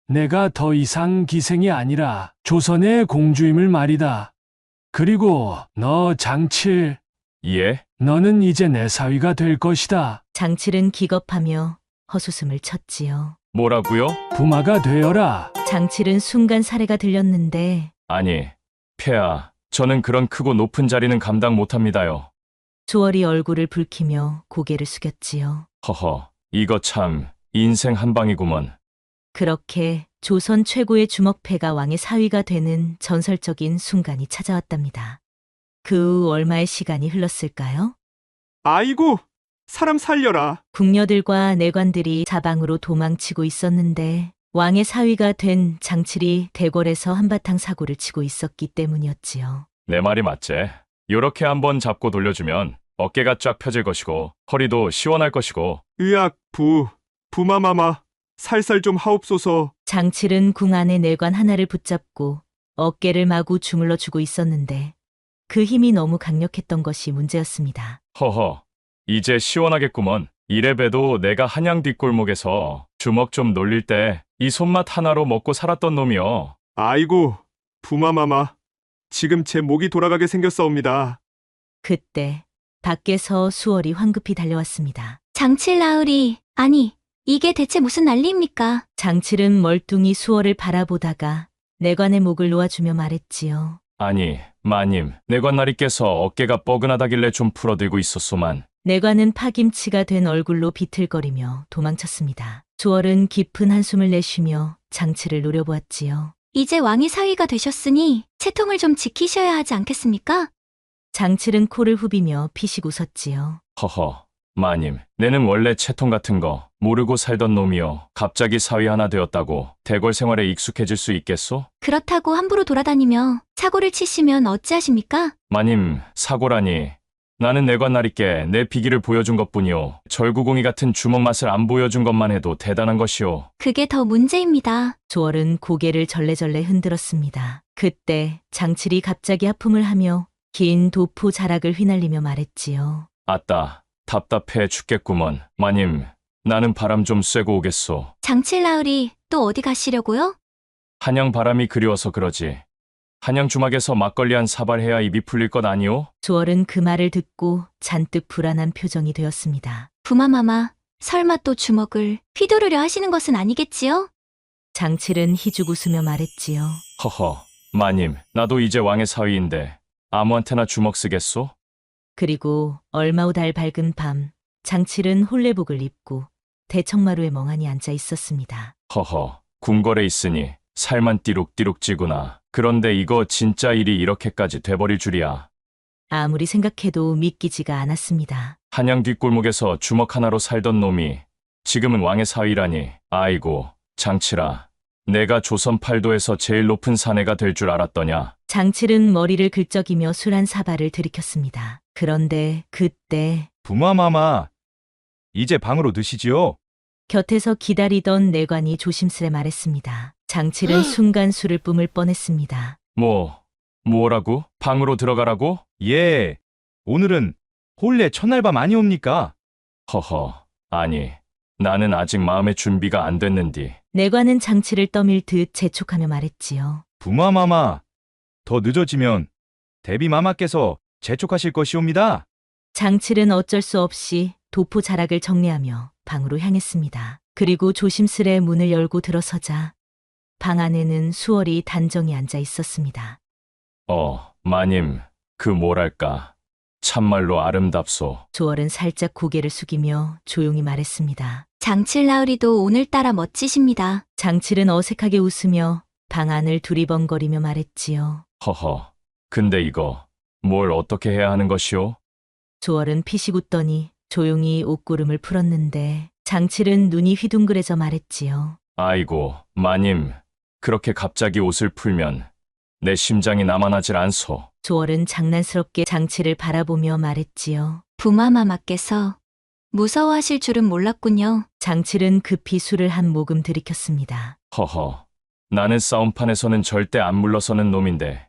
내가 더 이상 기생이 아니라 조선의 공주임을 말이다. 그리고 너 장칠, 예? 너는 이제 내 사위가 될 것이다. 장칠은 기겁하며 헛웃음을 쳤지요. 뭐라고요? 부마가 되어라. 장칠은 순간 사례가 들렸는데 아니, 폐하, 저는 그런 크고 높은 자리는 감당 못합니다요. 조월이 얼굴을 붉히며 고개를 숙였지요. 허허, 이거 참 인생 한방이구먼. 그렇게 조선 최고의 주먹패가 왕의 사위가 되는 전설적인 순간이 찾아왔답니다. 그 후 얼마의 시간이 흘렀을까요? 아이고, 사람 살려라. 궁녀들과 내관들이 자방으로 도망치고 있었는데 왕의 사위가 된 장칠이 대궐에서 한바탕 사고를 치고 있었기 때문이었지요. 내 말이 맞지? 요렇게 한번 잡고 돌려주면 어깨가 쫙 펴질 것이고 허리도 시원할 것이고. 으악, 부마마마, 살살 좀 하옵소서. 장칠은 궁 안의 내관 하나를 붙잡고 어깨를 마구 주물러 주고 있었는데 그 힘이 너무 강력했던 것이 문제였습니다. 허허, 이제 시원하겠구먼. 이래봬도 내가 한양 뒷골목에서 주먹 좀 놀릴 때 이 손맛 하나로 먹고 살았던 놈이여. 아이고, 부마마마, 지금 제 목이 돌아가게 생겼사옵니다. 그때 밖에서 수월이 황급히 달려왔습니다. 장칠 나으리, 아니, 이게 대체 무슨 난리입니까? 장칠은 멀뚱히 수월을 바라보다가 내관의 목을 놓아주며 말했지요. 아니, 마님, 내관나리께서 어깨가 뻐근하다길래 좀 풀어들고 있었소만. 내관은 파김치가 된 얼굴로 비틀거리며 도망쳤습니다. 조월은 깊은 한숨을 내쉬며 장칠을 노려보았지요. 이제 왕의 사위가 되셨으니 채통을 좀 지키셔야 하지 않겠습니까? 장칠은 코를 후비며 피식 웃었지요. 허허, 마님, 내는 원래 채통 같은 거 모르고 살던 놈이요. 갑자기 사위 하나 되었다고 대궐 생활에 익숙해질 수 있겠소? 그렇다고 함부로 돌아다니며 사고를 치시면 어찌하십니까? 마님, 사고라니. 나는 내관나리께 내 비기를 보여준 것뿐이요. 절구공이 같은 주먹 맛을 안 보여준 것만 해도 대단한 것이오. 그게 더 문제입니다. 조월은 고개를 절레절레 흔들었습니다. 그때 장칠이 갑자기 하품을 하며 긴 도포 자락을 휘날리며 말했지요. 아따, 답답해 죽겠구먼. 마님, 나는 바람 좀 쐬고 오겠소. 장칠 나으리, 또 어디 가시려고요? 한양 바람이 그리워서 그러지. 한양 주막에서 막걸리 한 사발 해야 입이 풀릴 것 아니오? 조월은 그 말을 듣고 잔뜩 불안한 표정이 되었습니다. 부마마마, 설마 또 주먹을 휘두르려 하시는 것은 아니겠지요? 장칠은 희죽 웃으며 말했지요. 허허, 마님, 나도 이제 왕의 사위인데 아무한테나 주먹 쓰겠소? 그리고 얼마 후 달 밝은 밤, 장칠은 홀레복을 입고 대청마루에 멍하니 앉아 있었습니다. 허허, 궁궐에 있으니 살만 띠룩띠룩 찌구나. 그런데 이거 진짜 일이 이렇게까지 돼버릴 줄이야. 아무리 생각해도 믿기지가 않았습니다. 한양 뒷골목에서 주먹 하나로 살던 놈이 지금은 왕의 사위라니. 아이고, 장칠아. 내가 조선 팔도에서 제일 높은 사내가 될 줄 알았더냐. 장칠은 머리를 긁적이며 술 한 사발을 들이켰습니다. 그런데 그때 부마마마, 이제 방으로 드시지요. 곁에서 기다리던 내관이 조심스레 말했습니다. 장칠은 순간 술을 뿜을 뻔했습니다. 뭐라고? 방으로 들어가라고? 예, 오늘은 혼례 첫날밤 아니옵니까? 허허, 아니, 나는 아직 마음의 준비가 안 됐는디. 내관은 장칠을 떠밀 듯 재촉하며 말했지요. 부마마마, 더 늦어지면 대비마마께서 재촉하실 것이옵니다. 장칠은 어쩔 수 없이 도포 자락을 정리하며 방으로 향했습니다. 그리고 조심스레 문을 열고 들어서자 방 안에는 수월이 단정히 앉아 있었습니다. 마님, 그 뭐랄까, 참말로 아름답소. 조월은 살짝 고개를 숙이며 조용히 말했습니다. 장칠 나으리도 오늘따라 멋지십니다. 장칠은 어색하게 웃으며 방 안을 두리번거리며 말했지요. 허허, 근데 이거 뭘 어떻게 해야 하는 것이오? 조월은 피식 웃더니 조용히 옷구름을 풀었는데 장칠은 눈이 휘둥그레져 말했지요. 아이고, 마님. 그렇게 갑자기 옷을 풀면 내 심장이 남아나질 않소. 조월은 장난스럽게 장칠을 바라보며 말했지요. 부마마마께서 무서워하실 줄은 몰랐군요. 장칠은 급히 술을 한 모금 들이켰습니다. 허허. 나는 싸움판에서는 절대 안 물러서는 놈인데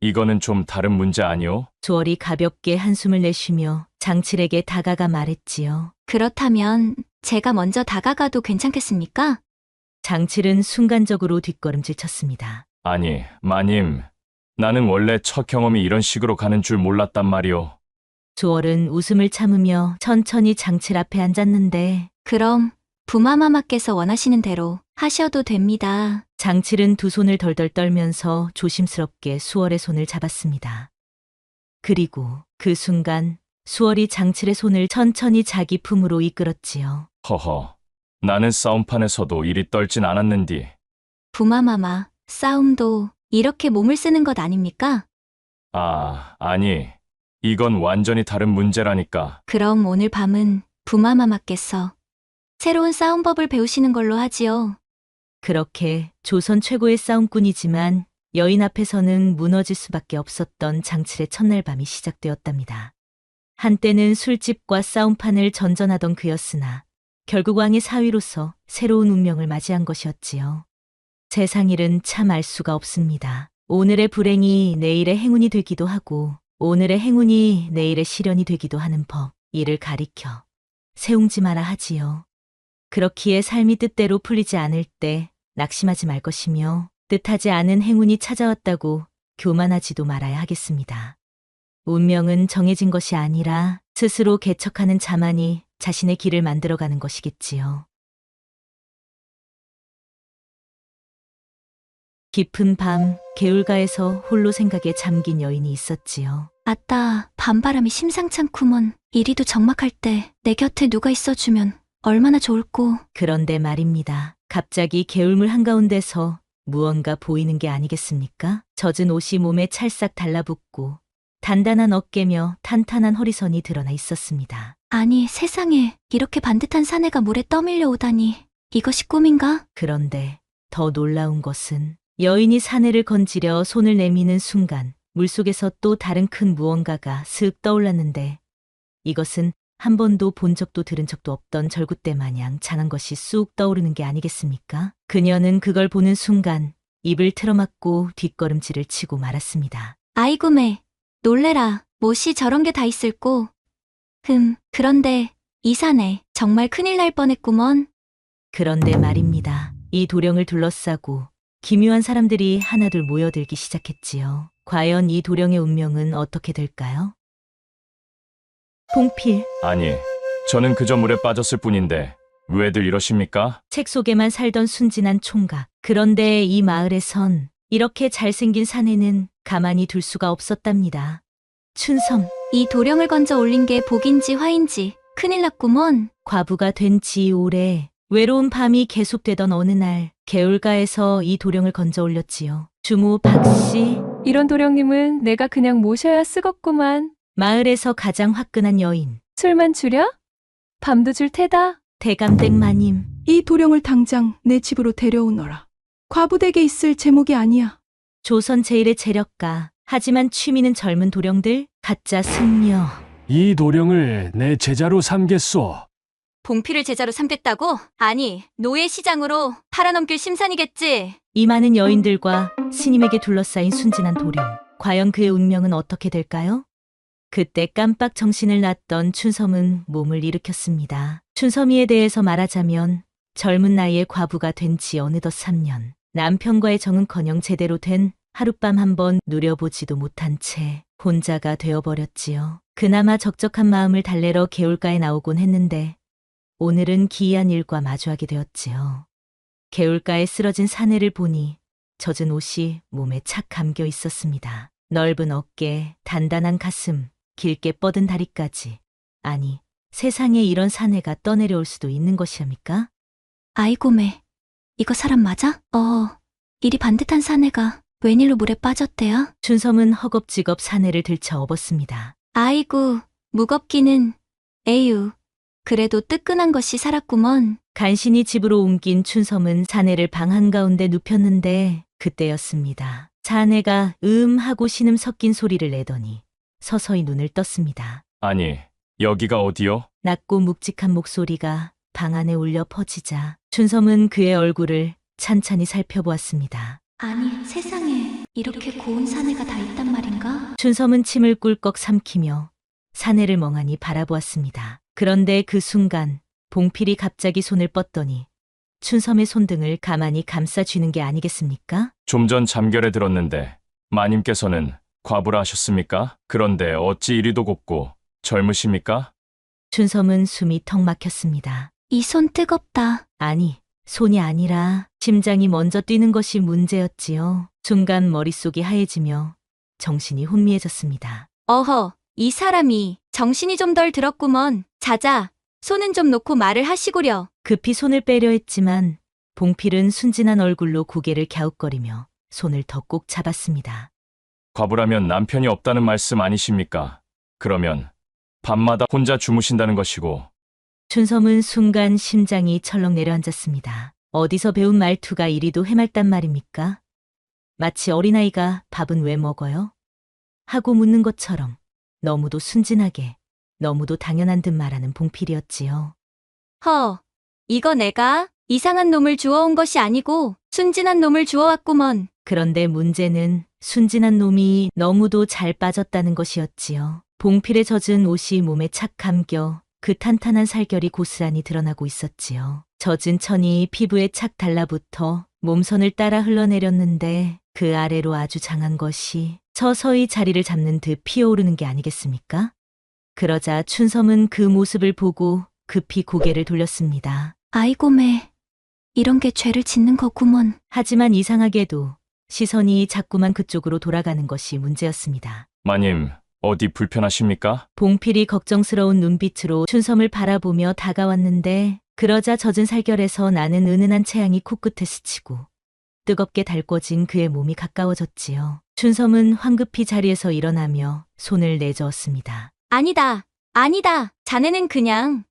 이거는 좀 다른 문제 아니오? 조월이 가볍게 한숨을 내쉬며 장칠에게 다가가 말했지요. 그렇다면 제가 먼저 다가가도 괜찮겠습니까? 장칠은 순간적으로 뒷걸음질 쳤습니다. 아니, 마님. 나는 원래 첫 경험이 이런 식으로 가는 줄 몰랐단 말이오. 조월은 웃음을 참으며 천천히 장칠 앞에 앉았는데 그럼 부마마마께서 원하시는 대로 하셔도 됩니다. 장칠은 두 손을 덜덜 떨면서 조심스럽게 수월의 손을 잡았습니다. 그리고 그 순간 수월이 장칠의 손을 천천히 자기 품으로 이끌었지요. 허허. 나는 싸움판에서도 이리 떨진 않았는디. 부마마마, 싸움도 이렇게 몸을 쓰는 것 아닙니까? 아, 아니. 이건 완전히 다른 문제라니까. 그럼 오늘 밤은 부마마마께서 새로운 싸움법을 배우시는 걸로 하지요. 그렇게 조선 최고의 싸움꾼이지만 여인 앞에서는 무너질 수밖에 없었던 장칠의 첫날 밤이 시작되었답니다. 한때는 술집과 싸움판을 전전하던 그였으나 결국 왕의 사위로서 새로운 운명을 맞이한 것이었지요. 세상일은 참 알 수가 없습니다. 오늘의 불행이 내일의 행운이 되기도 하고 오늘의 행운이 내일의 시련이 되기도 하는 법, 이를 가리켜 세웅지 마라 하지요. 그렇기에 삶이 뜻대로 풀리지 않을 때 낙심하지 말 것이며 뜻하지 않은 행운이 찾아왔다고 교만하지도 말아야 하겠습니다. 운명은 정해진 것이 아니라 스스로 개척하는 자만이 자신의 길을 만들어가는 것이겠지요. 깊은 밤 개울가에서 홀로 생각에 잠긴 여인이 있었지요. 아따, 밤바람이 심상찮구먼. 이리도 적막할 때 내 곁에 누가 있어주면 얼마나 좋을꼬. 그런데 말입니다. 갑자기 개울물 한가운데서 무언가 보이는 게 아니겠습니까? 젖은 옷이 몸에 찰싹 달라붙고 단단한 어깨며 탄탄한 허리선이 드러나 있었습니다. 아니, 세상에 이렇게 반듯한 사내가 물에 떠밀려 오다니. 이것이 꿈인가? 그런데 더 놀라운 것은 여인이 사내를 건지려 손을 내미는 순간 물속에서 또 다른 큰 무언가가 슥 떠올랐는데 이것은 한 번도 본 적도 들은 적도 없던 절구대 마냥 장한 것이 쑥 떠오르는 게 아니겠습니까? 그녀는 그걸 보는 순간 입을 틀어막고 뒷걸음질을 치고 말았습니다. 아이고매, 놀래라. 못이 저런 게 다 있을꼬. 그런데 이 사내 정말 큰일 날 뻔했구먼. 그런데 말입니다. 이 도령을 둘러싸고 기묘한 사람들이 하나둘 모여들기 시작했지요. 과연 이 도령의 운명은 어떻게 될까요? 봉필. 아니, 저는 그저 물에 빠졌을 뿐인데 왜들 이러십니까? 책 속에만 살던 순진한 총각. 그런데 이 마을에선 이렇게 잘생긴 사내는 가만히 둘 수가 없었답니다. 춘성. 이 도령을 건져 올린 게 복인지 화인지 큰일 났구먼. 과부가 된 지 오래 외로운 밤이 계속되던 어느 날 개울가에서 이 도령을 건져 올렸지요. 주모 박씨. 이런 도령님은 내가 그냥 모셔야 쓰겄구만. 마을에서 가장 화끈한 여인. 술만 주려? 밤도 줄 테다. 대감댁 마님. 이 도령을 당장 내 집으로 데려오너라. 과부댁에 있을 제목이 아니야. 조선 제일의 재력가. 하지만 취미는 젊은 도령들, 가짜 승려. 이 도령을 내 제자로 삼겠소. 봉필을 제자로 삼겠다고? 아니, 노예 시장으로 팔아넘길 심산이겠지. 이 많은 여인들과 스님에게 둘러싸인 순진한 도령. 과연 그의 운명은 어떻게 될까요? 그때 깜빡 정신을 놨던 춘섬은 몸을 일으켰습니다. 춘섬이에 대해서 말하자면 젊은 나이에 과부가 된 지 어느덧 3년. 남편과의 정은커녕 제대로 된 하룻밤 한번 누려보지도 못한 채 혼자가 되어버렸지요. 그나마 적적한 마음을 달래러 개울가에 나오곤 했는데 오늘은 기이한 일과 마주하게 되었지요. 개울가에 쓰러진 사내를 보니 젖은 옷이 몸에 착 감겨 있었습니다. 넓은 어깨, 단단한 가슴, 길게 뻗은 다리까지. 아니, 세상에 이런 사내가 떠내려올 수도 있는 것이옵니까? 아이고매, 이거 사람 맞아? 이리 반듯한 사내가 웬일로 물에 빠졌대요? 춘섬은 허겁지겁 사내를 들쳐 업었습니다. 아이고, 무겁기는. 에휴, 그래도 뜨끈한 것이 살았구먼. 간신히 집으로 옮긴 춘섬은 사내를 방 한가운데 눕혔는데 그때였습니다. 사내가 하고 신음 섞인 소리를 내더니 서서히 눈을 떴습니다. 아니, 여기가 어디요? 낮고 묵직한 목소리가 방 안에 울려 퍼지자 춘섬은 그의 얼굴을 찬찬히 살펴보았습니다. 아니, 세상에 이렇게 고운 사내가 다 있단 말인가? 춘섬은 침을 꿀꺽 삼키며 사내를 멍하니 바라보았습니다. 그런데 그 순간 봉필이 갑자기 손을 뻗더니 춘섬의 손등을 가만히 감싸 쥐는 게 아니겠습니까? 좀 전 잠결에 들었는데 마님께서는 과부라 하셨습니까? 그런데 어찌 이리도 곱고 젊으십니까? 춘섬은 숨이 턱 막혔습니다. 이 손 뜨겁다. 아니, 손이 아니라 심장이 먼저 뛰는 것이 문제였지요. 순간 머릿속이 하얘지며 정신이 혼미해졌습니다. 어허, 이 사람이 정신이 좀 덜 들었구먼. 자자, 손은 좀 놓고 말을 하시구려. 급히 손을 빼려 했지만 봉필은 순진한 얼굴로 고개를 갸웃거리며 손을 더 꼭 잡았습니다. 과부라면 남편이 없다는 말씀 아니십니까? 그러면 밤마다 혼자 주무신다는 것이고. 춘섬은 순간 심장이 철렁 내려앉았습니다. 어디서 배운 말투가 이리도 해맑단 말입니까? 마치 어린아이가 밥은 왜 먹어요? 하고 묻는 것처럼 너무도 순진하게, 너무도 당연한 듯 말하는 봉필이었지요. 허, 이거 내가 이상한 놈을 주워온 것이 아니고 순진한 놈을 주워왔구먼. 그런데 문제는 순진한 놈이 너무도 잘 빠졌다는 것이었지요. 봉필에 젖은 옷이 몸에 착 감겨 그 탄탄한 살결이 고스란히 드러나고 있었지요. 젖은 천이 피부에 착 달라붙어 몸선을 따라 흘러내렸는데 그 아래로 아주 장한 것이 서서히 자리를 잡는 듯 피어오르는 게 아니겠습니까? 그러자 춘섬은 그 모습을 보고 급히 고개를 돌렸습니다. 아이고 매, 이런 게 죄를 짓는 거구먼. 하지만 이상하게도 시선이 자꾸만 그쪽으로 돌아가는 것이 문제였습니다. 마님, 어디 불편하십니까? 봉필이 걱정스러운 눈빛으로 춘섬을 바라보며 다가왔는데 그러자 젖은 살결에서 나는 은은한 체향이 코끝에 스치고 뜨겁게 달궈진 그의 몸이 가까워졌지요. 춘섬은 황급히 자리에서 일어나며 손을 내저었습니다. 아니다, 아니다. 자네는 그냥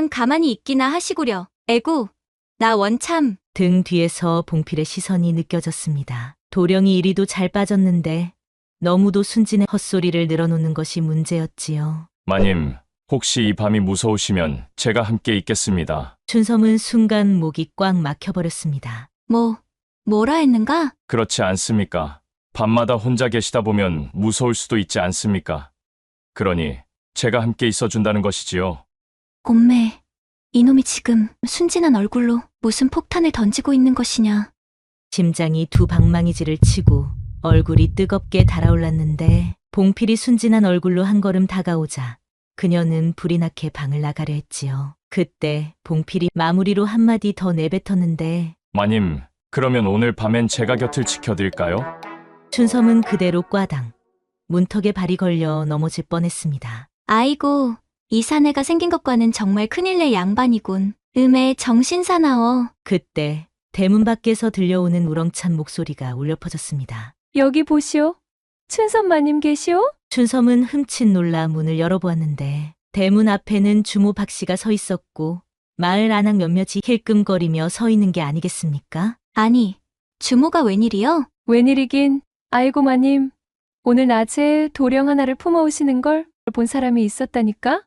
가만히 있기나 하시구려. 에구, 나 원참. 등 뒤에서 봉필의 시선이 느껴졌습니다. 도령이 이리도 잘 빠졌는데 너무도 순진해 헛소리를 늘어놓는 것이 문제였지요. 마님, 혹시 이 밤이 무서우시면 제가 함께 있겠습니다. 춘섬은 순간 목이 꽉 막혀버렸습니다. 뭐라 했는가? 그렇지 않습니까? 밤마다 혼자 계시다 보면 무서울 수도 있지 않습니까? 그러니 제가 함께 있어준다는 것이지요. 옴매, 이놈이 지금 순진한 얼굴로 무슨 폭탄을 던지고 있는 것이냐. 심장이 두 방망이질을 치고 얼굴이 뜨겁게 달아올랐는데 봉필이 순진한 얼굴로 한 걸음 다가오자 그녀는 불이 나게 방을 나가려 했지요. 그때 봉필이 마무리로 한마디 더 내뱉었는데 마님, 그러면 오늘 밤엔 제가 곁을 지켜드릴까요? 춘섬은 그대로 꽈당 문턱에 발이 걸려 넘어질 뻔했습니다. 아이고, 이 사내가 생긴 것과는 정말 큰일 낼 양반이군. 음에 정신 사나워. 그때 대문 밖에서 들려오는 우렁찬 목소리가 울려 퍼졌습니다. 여기 보시오. 춘섬 마님 계시오? 춘섬은 흠칫 놀라 문을 열어보았는데 대문 앞에는 주모 박씨가 서 있었고 마을 안악 몇몇이 힐끔거리며 서 있는 게 아니겠습니까? 아니, 주모가 웬일이요? 웬일이긴. 아이고 마님, 오늘 낮에 도령 하나를 품어오시는 걸 본 사람이 있었다니까?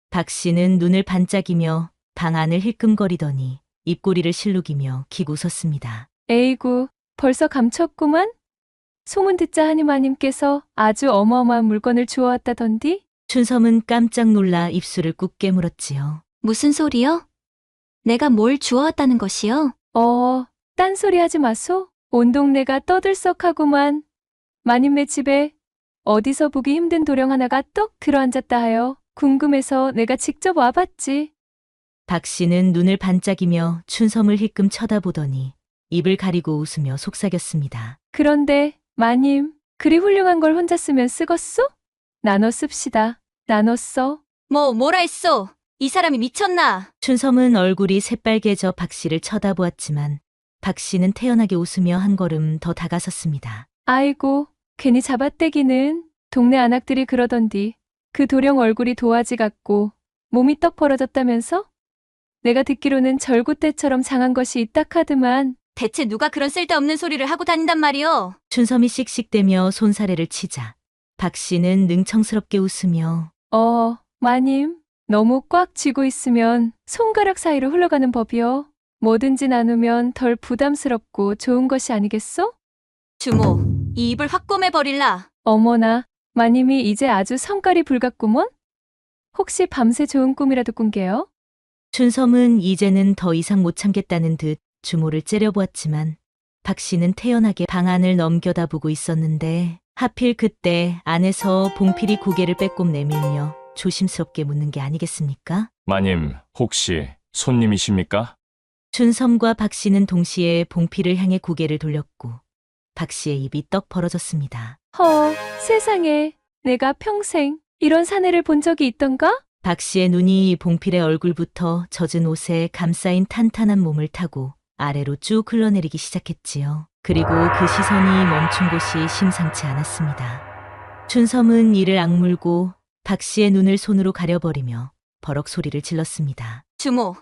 박씨는 눈을 반짝이며 방 안을 힐끔거리더니 입꼬리를 실룩이며 기고 웃었습니다. 에이구, 벌써 감췄구만? 소문 듣자 하니 마님께서 아주 어마어마한 물건을 주워왔다던디? 춘섬은 깜짝 놀라 입술을 꾹 깨물었지요. 무슨 소리요? 내가 뭘 주워왔다는 것이요? 딴소리 하지 마소. 온 동네가 떠들썩하구만. 마님네 집에 어디서 보기 힘든 도령 하나가 똑 들어앉았다 하여 궁금해서 내가 직접 와봤지. 박씨는 눈을 반짝이며 춘섬을 힐끔 쳐다보더니 입을 가리고 웃으며 속삭였습니다. 그런데 마님, 그리 훌륭한 걸 혼자 쓰면 쓰겄소? 나눠 씁시다. 나눠 써. 뭐라 했소? 이 사람이 미쳤나? 춘섬은 얼굴이 새빨개져 박씨를 쳐다보았지만 박씨는 태연하게 웃으며 한 걸음 더 다가섰습니다. 아이고, 괜히 잡아떼기는. 동네 아낙들이 그러던디. 그 도령 얼굴이 도화지 같고 몸이 떡 벌어졌다면서? 내가 듣기로는 절구떼처럼 장한 것이 있다 카드만. 대체 누가 그런 쓸데없는 소리를 하고 다닌단 말이오? 춘섬이 씩씩대며 손사래를 치자 박 씨는 능청스럽게 웃으며 마님. 너무 꽉 쥐고 있으면 손가락 사이로 흘러가는 법이요. 뭐든지 나누면 덜 부담스럽고 좋은 것이 아니겠소? 주모, 이 입을 확 꼬매버릴라. 어머나, 마님이 이제 아주 성깔이 불같구먼? 혹시 밤새 좋은 꿈이라도 꾼게요? 춘섬은 이제는 더 이상 못 참겠다는 듯 주모를 째려보았지만 박 씨는 태연하게 방 안을 넘겨다보고 있었는데 하필 그때 안에서 봉필이 고개를 빼꼼 내밀며 조심스럽게 묻는 게 아니겠습니까? 마님, 혹시 손님이십니까? 춘섬과 박 씨는 동시에 봉필을 향해 고개를 돌렸고 박 씨의 입이 떡 벌어졌습니다. 세상에. 내가 평생 이런 사내를 본 적이 있던가? 박 씨의 눈이 봉필의 얼굴부터 젖은 옷에 감싸인 탄탄한 몸을 타고 아래로 쭉 흘러내리기 시작했지요. 그리고 그 시선이 멈춘 곳이 심상치 않았습니다. 춘섬은 이를 악물고 박 씨의 눈을 손으로 가려버리며 버럭 소리를 질렀습니다. 주모,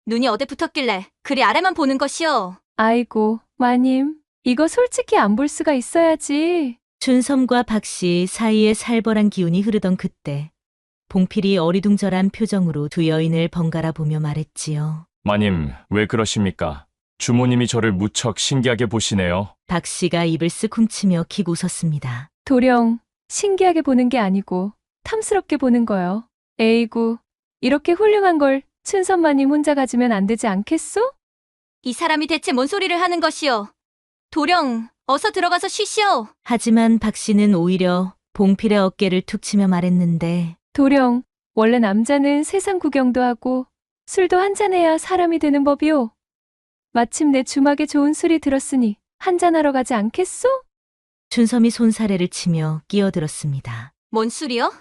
눈이 어디 붙었길래 그리 아래만 보는 것이오? 아이고, 마님. 이거 솔직히 안 볼 수가 있어야지. 춘섬과 박 씨 사이에 살벌한 기운이 흐르던 그때 봉필이 어리둥절한 표정으로 두 여인을 번갈아 보며 말했지요. 마님, 왜 그러십니까? 주모님이 저를 무척 신기하게 보시네요. 박 씨가 입을 쓱 훔치며 킥 웃었습니다. 도령, 신기하게 보는 게 아니고 탐스럽게 보는 거요. 에이구, 이렇게 훌륭한 걸 춘선마님 혼자 가지면 안 되지 않겠소? 이 사람이 대체 뭔 소리를 하는 것이오? 도령, 어서 들어가서 쉬시오. 하지만 박 씨는 오히려 봉필의 어깨를 툭 치며 말했는데 도령, 원래 남자는 세상 구경도 하고 술도 한잔해야 사람이 되는 법이오. 마침내 주막에 좋은 술이 들었으니 한잔하러 가지 않겠소? 춘섬이 손사래를 치며 끼어들었습니다. 뭔 술이요?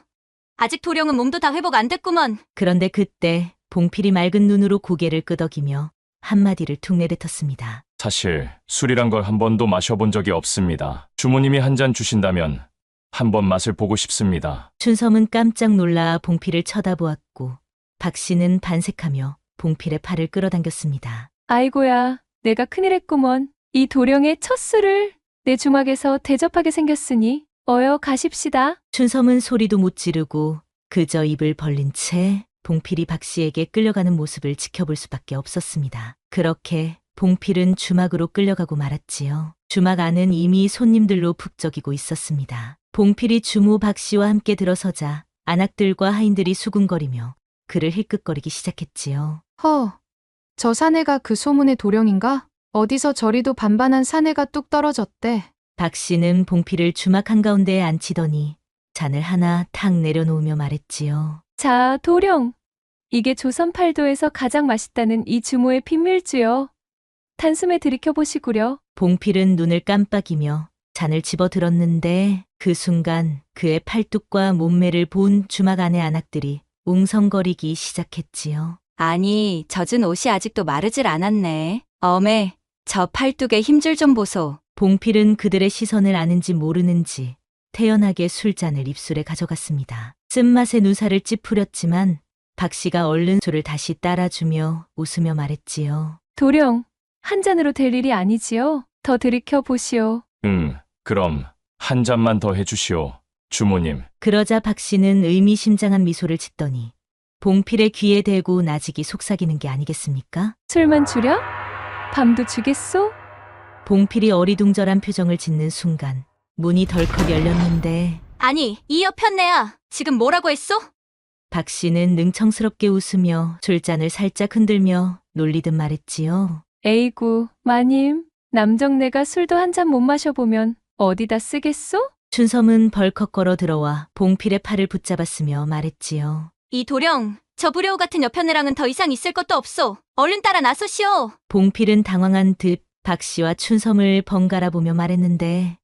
아직 도령은 몸도 다 회복 안 됐구먼. 그런데 그때 봉필이 맑은 눈으로 고개를 끄덕이며 한마디를 툭 내뱉었습니다. 사실 술이란 걸 한 번도 마셔본 적이 없습니다. 주모님이 한 잔 주신다면 한번 맛을 보고 싶습니다. 춘섬은 깜짝 놀라 봉필을 쳐다보았고 박 씨는 반색하며 봉필의 팔을 끌어당겼습니다. 아이고야, 내가 큰일 했구먼. 이 도령의 첫 술을 내 주막에서 대접하게 생겼으니 어여 가십시다. 춘섬은 소리도 못 지르고 그저 입을 벌린 채 봉필이 박 씨에게 끌려가는 모습을 지켜볼 수밖에 없었습니다. 그렇게 봉필은 주막으로 끌려가고 말았지요. 주막 안은 이미 손님들로 북적이고 있었습니다. 봉필이 주모 박 씨와 함께 들어서자 안악들과 하인들이 수군거리며 그를 힐끗거리기 시작했지요. 저 사내가 그 소문의 도령인가? 어디서 저리도 반반한 사내가 뚝 떨어졌대. 박 씨는 봉필을 주막 한가운데에 앉히더니 잔을 하나 탁 내려놓으며 말했지요. 자, 도령. 이게 조선 팔도에서 가장 맛있다는 이 주모의 빈밀주요. 단숨에 들이켜보시구려. 봉필은 눈을 깜빡이며 잔을 집어들었는데 그 순간 그의 팔뚝과 몸매를 본 주막 안의 안악들이 웅성거리기 시작했지요. 아니, 젖은 옷이 아직도 마르질 않았네. 어메, 저 팔뚝에 힘줄 좀 보소. 봉필은 그들의 시선을 아는지 모르는지 태연하게 술잔을 입술에 가져갔습니다. 쓴맛에 눈살을 찌푸렸지만 박 씨가 얼른 술을 다시 따라주며 웃으며 말했지요. 도령, 한 잔으로 될 일이 아니지요. 더 들이켜 보시오. 그럼 한 잔만 더 해주시오, 주모님. 그러자 박 씨는 의미심장한 미소를 짓더니 봉필의 귀에 대고 나직이 속삭이는 게 아니겠습니까? 술만 주려? 밤도 주겠소? 봉필이 어리둥절한 표정을 짓는 순간 문이 덜컥 열렸는데 아니, 이 여편네야. 지금 뭐라고 했소? 박 씨는 능청스럽게 웃으며 술잔을 살짝 흔들며 놀리듯 말했지요. 에이구, 마님. 남정네가 술도 한 잔 못 마셔보면 어디다 쓰겠소? 춘섬은 벌컥 걸어 들어와 봉필의 팔을 붙잡았으며 말했지요. 이 도령, 저 불효 같은 여편네랑은 더 이상 있을 것도 없소. 얼른 따라 나서시오. 봉필은 당황한 듯 박 씨와 춘섬을 번갈아 보며 말했는데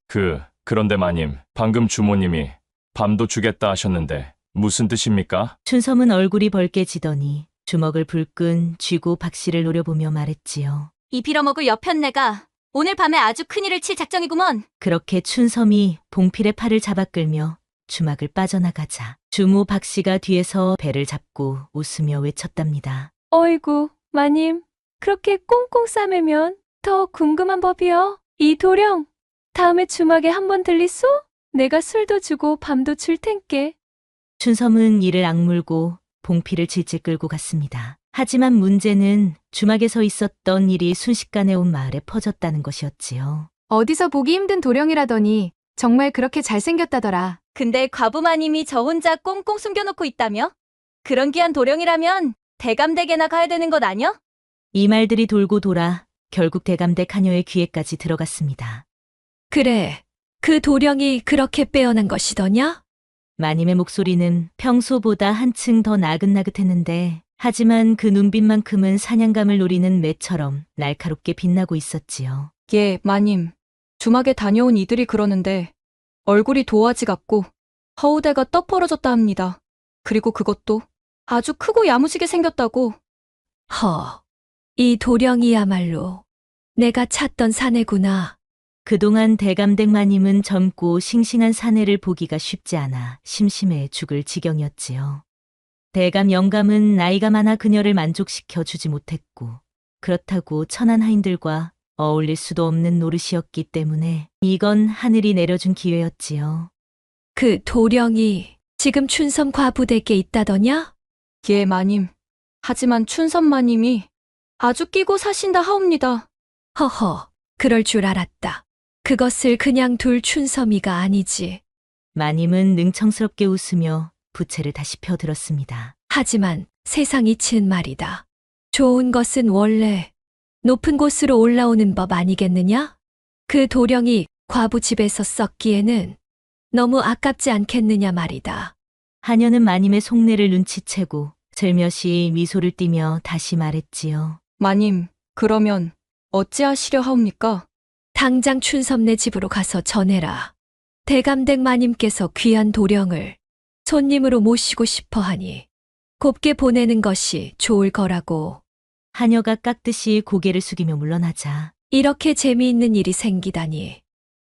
그런데 마님, 방금 주모님이 밤도 주겠다 하셨는데 무슨 뜻입니까? 춘섬은 얼굴이 벌개지더니 주먹을 불끈 쥐고 박 씨를 노려보며 말했지요. 이 빌어먹을 여편네가 오늘 밤에 아주 큰일을 칠 작정이구먼. 그렇게 춘섬이 봉필의 팔을 잡아 끌며 주막을 빠져나가자 주모 박 씨가 뒤에서 배를 잡고 웃으며 외쳤답니다. 어이구, 마님. 그렇게 꽁꽁 싸매면 더 궁금한 법이요. 이 도령, 다음에 주막에 한번 들리소? 내가 술도 주고 밤도 줄 텐께. 춘섬은 이를 악물고 봉필을 질질 끌고 갔습니다. 하지만 문제는 주막에서 있었던 일이 순식간에 온 마을에 퍼졌다는 것이었지요. 어디서 보기 힘든 도령이라더니 정말 그렇게 잘생겼다더라. 근데 과부마님이 저 혼자 꽁꽁 숨겨놓고 있다며? 그런 귀한 도령이라면 대감댁에나 가야 되는 것 아니여? 이 말들이 돌고 돌아 결국 대감댁 하녀의 귀에까지 들어갔습니다. 그래, 그 도령이 그렇게 빼어난 것이더냐? 마님의 목소리는 평소보다 한층 더 나긋나긋했는데 하지만 그 눈빛만큼은 사냥감을 노리는 매처럼 날카롭게 빛나고 있었지요. 예, 마님. 주막에 다녀온 이들이 그러는데 얼굴이 도화지 같고 허우대가 떡 벌어졌다 합니다. 그리고 그것도 아주 크고 야무지게 생겼다고. 허, 이 도령이야말로 내가 찾던 사내구나. 그동안 대감댁 마님은 젊고 싱싱한 사내를 보기가 쉽지 않아 심심해 죽을 지경이었지요. 대감 영감은 나이가 많아 그녀를 만족시켜 주지 못했고 그렇다고 천한 하인들과 어울릴 수도 없는 노릇이었기 때문에 이건 하늘이 내려준 기회였지요. 그 도령이 지금 춘섬 과부댁에 있다더냐? 예, 마님. 하지만 춘선 마님이 아주 끼고 사신다 하옵니다. 허허, 그럴 줄 알았다. 그것을 그냥 둘 춘섬이가 아니지. 마님은 능청스럽게 웃으며 부채를 다시 펴들었습니다. 하지만 세상 이치는 말이다. 좋은 것은 원래 높은 곳으로 올라오는 법 아니겠느냐? 그 도령이 과부 집에서 썩기에는 너무 아깝지 않겠느냐 말이다. 하녀는 마님의 속내를 눈치채고 슬며시 미소를 띠며 다시 말했지요. 마님, 그러면 어찌하시려 하옵니까? 당장 춘섬네 집으로 가서 전해라. 대감댁 마님께서 귀한 도령을 손님으로 모시고 싶어 하니 곱게 보내는 것이 좋을 거라고. 하녀가 깍듯이 고개를 숙이며 물러나자 이렇게 재미있는 일이 생기다니.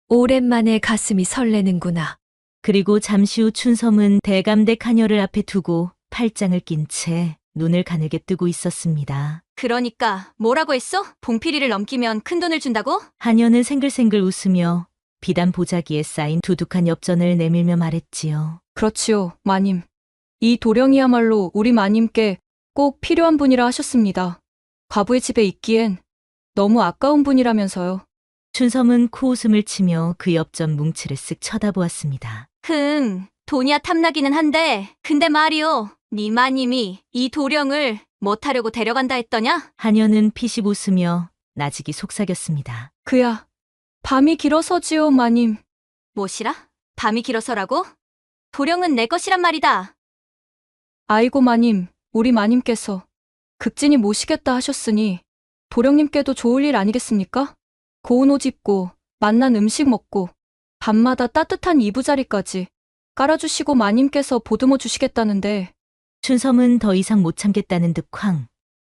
오랜만에 가슴이 설레는구나. 그리고 잠시 후 춘섬은 대감댁 하녀를 앞에 두고 팔짱을 낀 채 눈을 가늘게 뜨고 있었습니다. 그러니까 뭐라고 했어? 봉필이를 넘기면 큰돈을 준다고? 하녀는 생글생글 웃으며 비단 보자기에 쌓인 두둑한 엽전을 내밀며 말했지요. 그렇지요, 마님. 이 도령이야말로 우리 마님께 꼭 필요한 분이라 하셨습니다. 과부의 집에 있기엔 너무 아까운 분이라면서요. 춘섬은 코웃음을 치며 그 엽전 뭉치를 쓱 쳐다보았습니다. 돈이야 탐나기는 한데 근데 말이오. 네 마님이 이 도령을 못하려고 데려간다 했더냐? 하녀는 피식 웃으며 나직이 속삭였습니다. 그야 밤이 길어서지요, 마님. 뭐시라? 밤이 길어서라고? 도령은 내 것이란 말이다. 아이고, 마님. 우리 마님께서 극진히 모시겠다 하셨으니 도령님께도 좋을 일 아니겠습니까? 고운 옷 입고 맛난 음식 먹고 밤마다 따뜻한 이부자리까지 깔아주시고 마님께서 보듬어 주시겠다는데. 춘섬은 더 이상 못 참겠다는 듯 쾅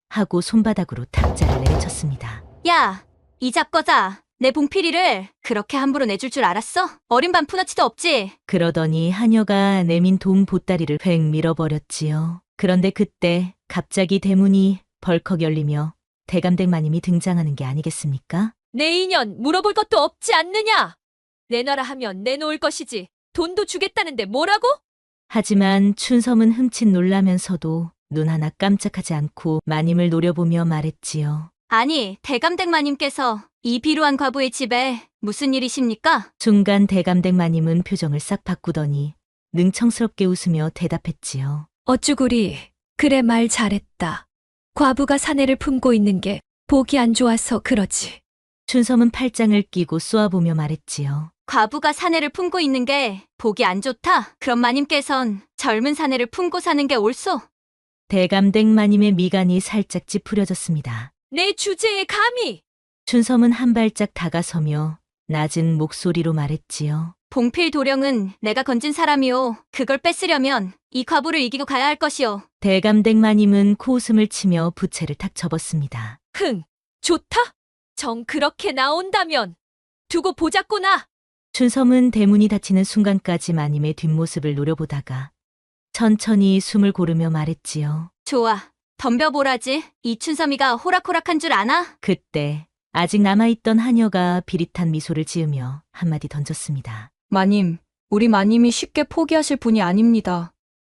하고 손바닥으로 탁자를 내리쳤습니다. 야, 이 잡거자. 내 봉필이를 그렇게 함부로 내줄 줄 알았어? 어린 반푼어치도 없지? 그러더니 하녀가 내민 돈 보따리를 획 밀어버렸지요. 그런데 그때 갑자기 대문이 벌컥 열리며 대감댁 마님이 등장하는 게 아니겠습니까? 내 인연 물어볼 것도 없지 않느냐? 내놔라 하면 내놓을 것이지. 돈도 주겠다는데 뭐라고? 하지만 춘섬은 흠칫 놀라면서도 눈 하나 깜짝하지 않고 마님을 노려보며 말했지요. 아니, 대감댁 마님께서 이 비루한 과부의 집에 무슨 일이십니까? 순간 대감댁 마님은 표정을 싹 바꾸더니 능청스럽게 웃으며 대답했지요. 어쭈구리, 그래 말 잘했다. 과부가 사내를 품고 있는 게 보기 안 좋아서 그러지. 춘섬은 팔짱을 끼고 쏘아보며 말했지요. 과부가 사내를 품고 있는 게 보기 안 좋다? 그럼 마님께선 젊은 사내를 품고 사는 게 옳소? 대감댁 마님의 미간이 살짝 찌푸려졌습니다. 내 주제에 감히! 춘섬은 한 발짝 다가서며 낮은 목소리로 말했지요. 봉필 도령은 내가 건진 사람이오. 그걸 뺏으려면 이 과부를 이기고 가야 할 것이오. 대감댁 마님은 코웃음을 치며 부채를 탁 접었습니다. 좋다? 정 그렇게 나온다면 두고 보자꾸나. 춘섬은 대문이 닫히는 순간까지 마님의 뒷모습을 노려보다가 천천히 숨을 고르며 말했지요. 좋아. 덤벼보라지. 이 춘섬이가 호락호락한 줄 아나? 그때 아직 남아있던 하녀가 비릿한 미소를 지으며 한마디 던졌습니다. 마님, 우리 마님이 쉽게 포기하실 분이 아닙니다.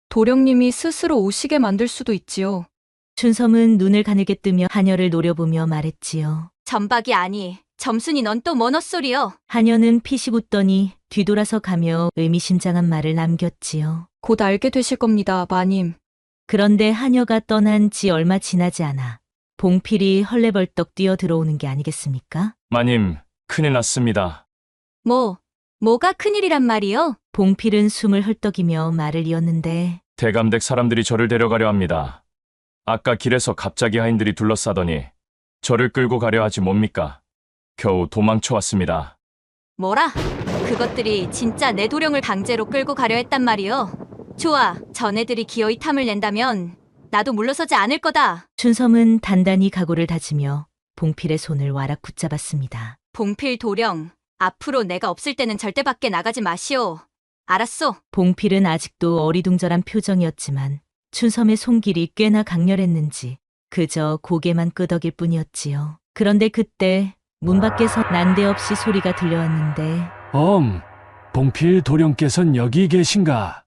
도령님이 스스로 오시게 만들 수도 있지요. 춘섬은 눈을 가늘게 뜨며 하녀를 노려보며 말했지요. 전박이 아니. 점순이 넌 또 뭔 헛소리여? 하녀는 피식 웃더니 뒤돌아서 가며 의미심장한 말을 남겼지요. 곧 알게 되실 겁니다, 마님. 그런데 하녀가 떠난 지 얼마 지나지 않아 봉필이 헐레벌떡 뛰어 들어오는 게 아니겠습니까? 마님, 큰일 났습니다. 뭐가 큰일이란 말이요? 봉필은 숨을 헐떡이며 말을 이었는데 대감댁 사람들이 저를 데려가려 합니다. 아까 길에서 갑자기 하인들이 둘러싸더니 저를 끌고 가려 하지 뭡니까? 겨우 도망쳐왔습니다. 뭐라? 그것들이 진짜 내 도령을 강제로 끌고 가려 했단 말이요? 좋아. 전애들이 기어이 탐을 낸다면 나도 물러서지 않을 거다. 춘섬은 단단히 각오를 다지며 봉필의 손을 와락 붙잡았습니다. 봉필 도령, 앞으로 내가 없을 때는 절대 밖에 나가지 마시오. 알았소? 봉필은 아직도 어리둥절한 표정이었지만 춘섬의 손길이 꽤나 강렬했는지 그저 고개만 끄덕일 뿐이었지요. 그런데 그때 문 밖에서 난데없이 소리가 들려왔는데 봉필 도령께선 여기 계신가?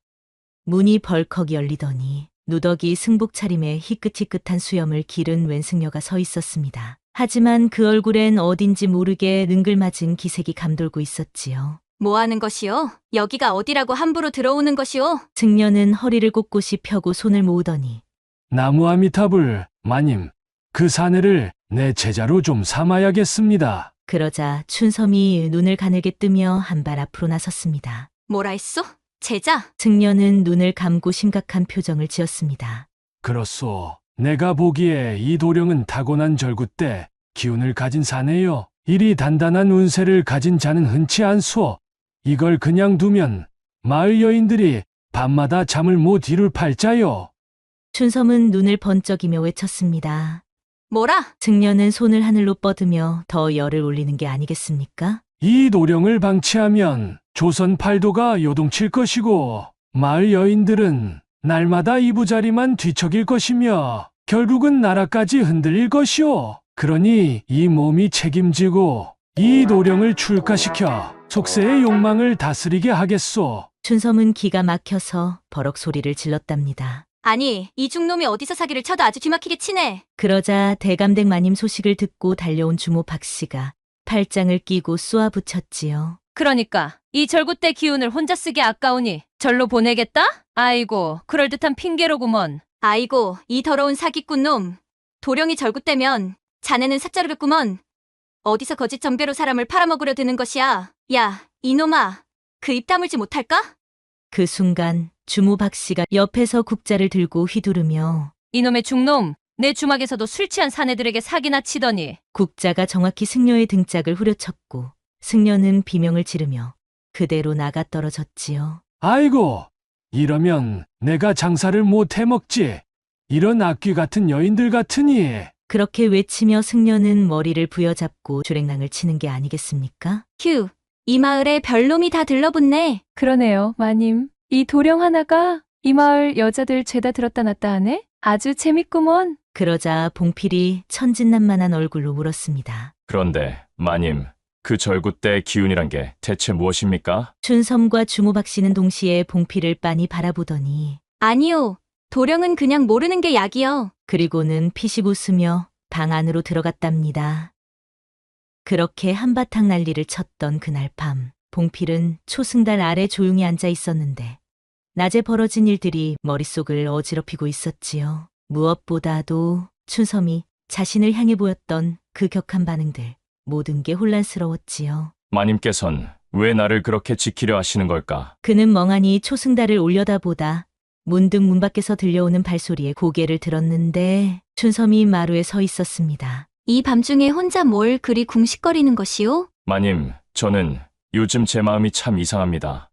문이 벌컥 열리더니 누더기 승복 차림에 희끗희끗한 수염을 기른 왼승려가 서 있었습니다. 하지만 그 얼굴엔 어딘지 모르게 능글맞은 기색이 감돌고 있었지요. 뭐 하는 것이오? 여기가 어디라고 함부로 들어오는 것이오? 승려는 허리를 꼿꼿이 펴고 손을 모으더니 나무 아미타불, 마님. 그 사내를 내 제자로 좀 삼아야겠습니다. 그러자 춘섬이 눈을 가늘게 뜨며 한 발 앞으로 나섰습니다. 뭐라 했소? 제자? 승려는 눈을 감고 심각한 표정을 지었습니다. 그렇소. 내가 보기에 이 도령은 타고난 절구때 기운을 가진 사내요. 이리 단단한 운세를 가진 자는 흔치 않소. 이걸 그냥 두면 마을 여인들이 밤마다 잠을 못 이룰 팔자요. 춘섬은 눈을 번쩍이며 외쳤습니다. 뭐라? 승려는 손을 하늘로 뻗으며 더 열을 올리는 게 아니겠습니까? 이 도령을 방치하면 조선 팔도가 요동칠 것이고 마을 여인들은 날마다 이부자리만 뒤척일 것이며 결국은 나라까지 흔들릴 것이오. 그러니 이 몸이 책임지고 이 도령을 출가시켜 속세의 욕망을 다스리게 하겠소. 춘섬은 기가 막혀서 버럭 소리를 질렀답니다. 아니, 이 중놈이 어디서 사기를 쳐도 아주 뒤막히게 치네. 그러자 대감댁 마님 소식을 듣고 달려온 주모 박씨가 팔짱을 끼고 쏘아붙였지요. 그러니까 이 절구 때 기운을 혼자 쓰기 아까우니 절로 보내겠다? 아이고, 그럴듯한 핑계로구먼. 아이고, 이 더러운 사기꾼 놈. 도령이 절구 때면 자네는 삭자르겠구먼. 어디서 거짓 정배로 사람을 팔아먹으려 드는 것이야. 야, 이놈아, 그 입 다물지 못할까? 그 순간 주모 박씨가 옆에서 국자를 들고 휘두르며 이놈의 중놈, 내 주막에서도 술 취한 사내들에게 사기나 치더니. 국자가 정확히 승려의 등짝을 후려쳤고 승려는 비명을 지르며 그대로 나가 떨어졌지요. 아이고, 이러면 내가 장사를 못 해먹지. 이런 악귀 같은 여인들 같으니. 그렇게 외치며 승려는 머리를 부여잡고 주랭랑을 치는 게 아니겠습니까? 휴, 이 마을에 별놈이 다 들러붙네. 그러네요, 마님. 이 도령 하나가 이 마을 여자들 죄다 들었다 놨다 하네? 아주 재밌구먼. 그러자 봉필이 천진난만한 얼굴로 물었습니다. 그런데 마님, 그 절구 때 기운이란 게 대체 무엇입니까? 춘섬과 주모 박씨는 동시에 봉필을 빤히 바라보더니 아니요, 도령은 그냥 모르는 게 약이요. 그리고는 피식 웃으며 방 안으로 들어갔답니다. 그렇게 한바탕 난리를 쳤던 그날 밤, 봉필은 초승달 아래 조용히 앉아 있었는데 낮에 벌어진 일들이 머릿속을 어지럽히고 있었지요. 무엇보다도 춘섬이 자신을 향해 보였던 그 격한 반응들, 모든 게 혼란스러웠지요. 마님께선 왜 나를 그렇게 지키려 하시는 걸까? 그는 멍하니 초승달을 올려다보다 문득 문 밖에서 들려오는 발소리에 고개를 들었는데 춘섬이 마루에 서 있었습니다. 이 밤중에 혼자 뭘 그리 궁식거리는 것이오? 마님, 저는 요즘 제 마음이 참 이상합니다.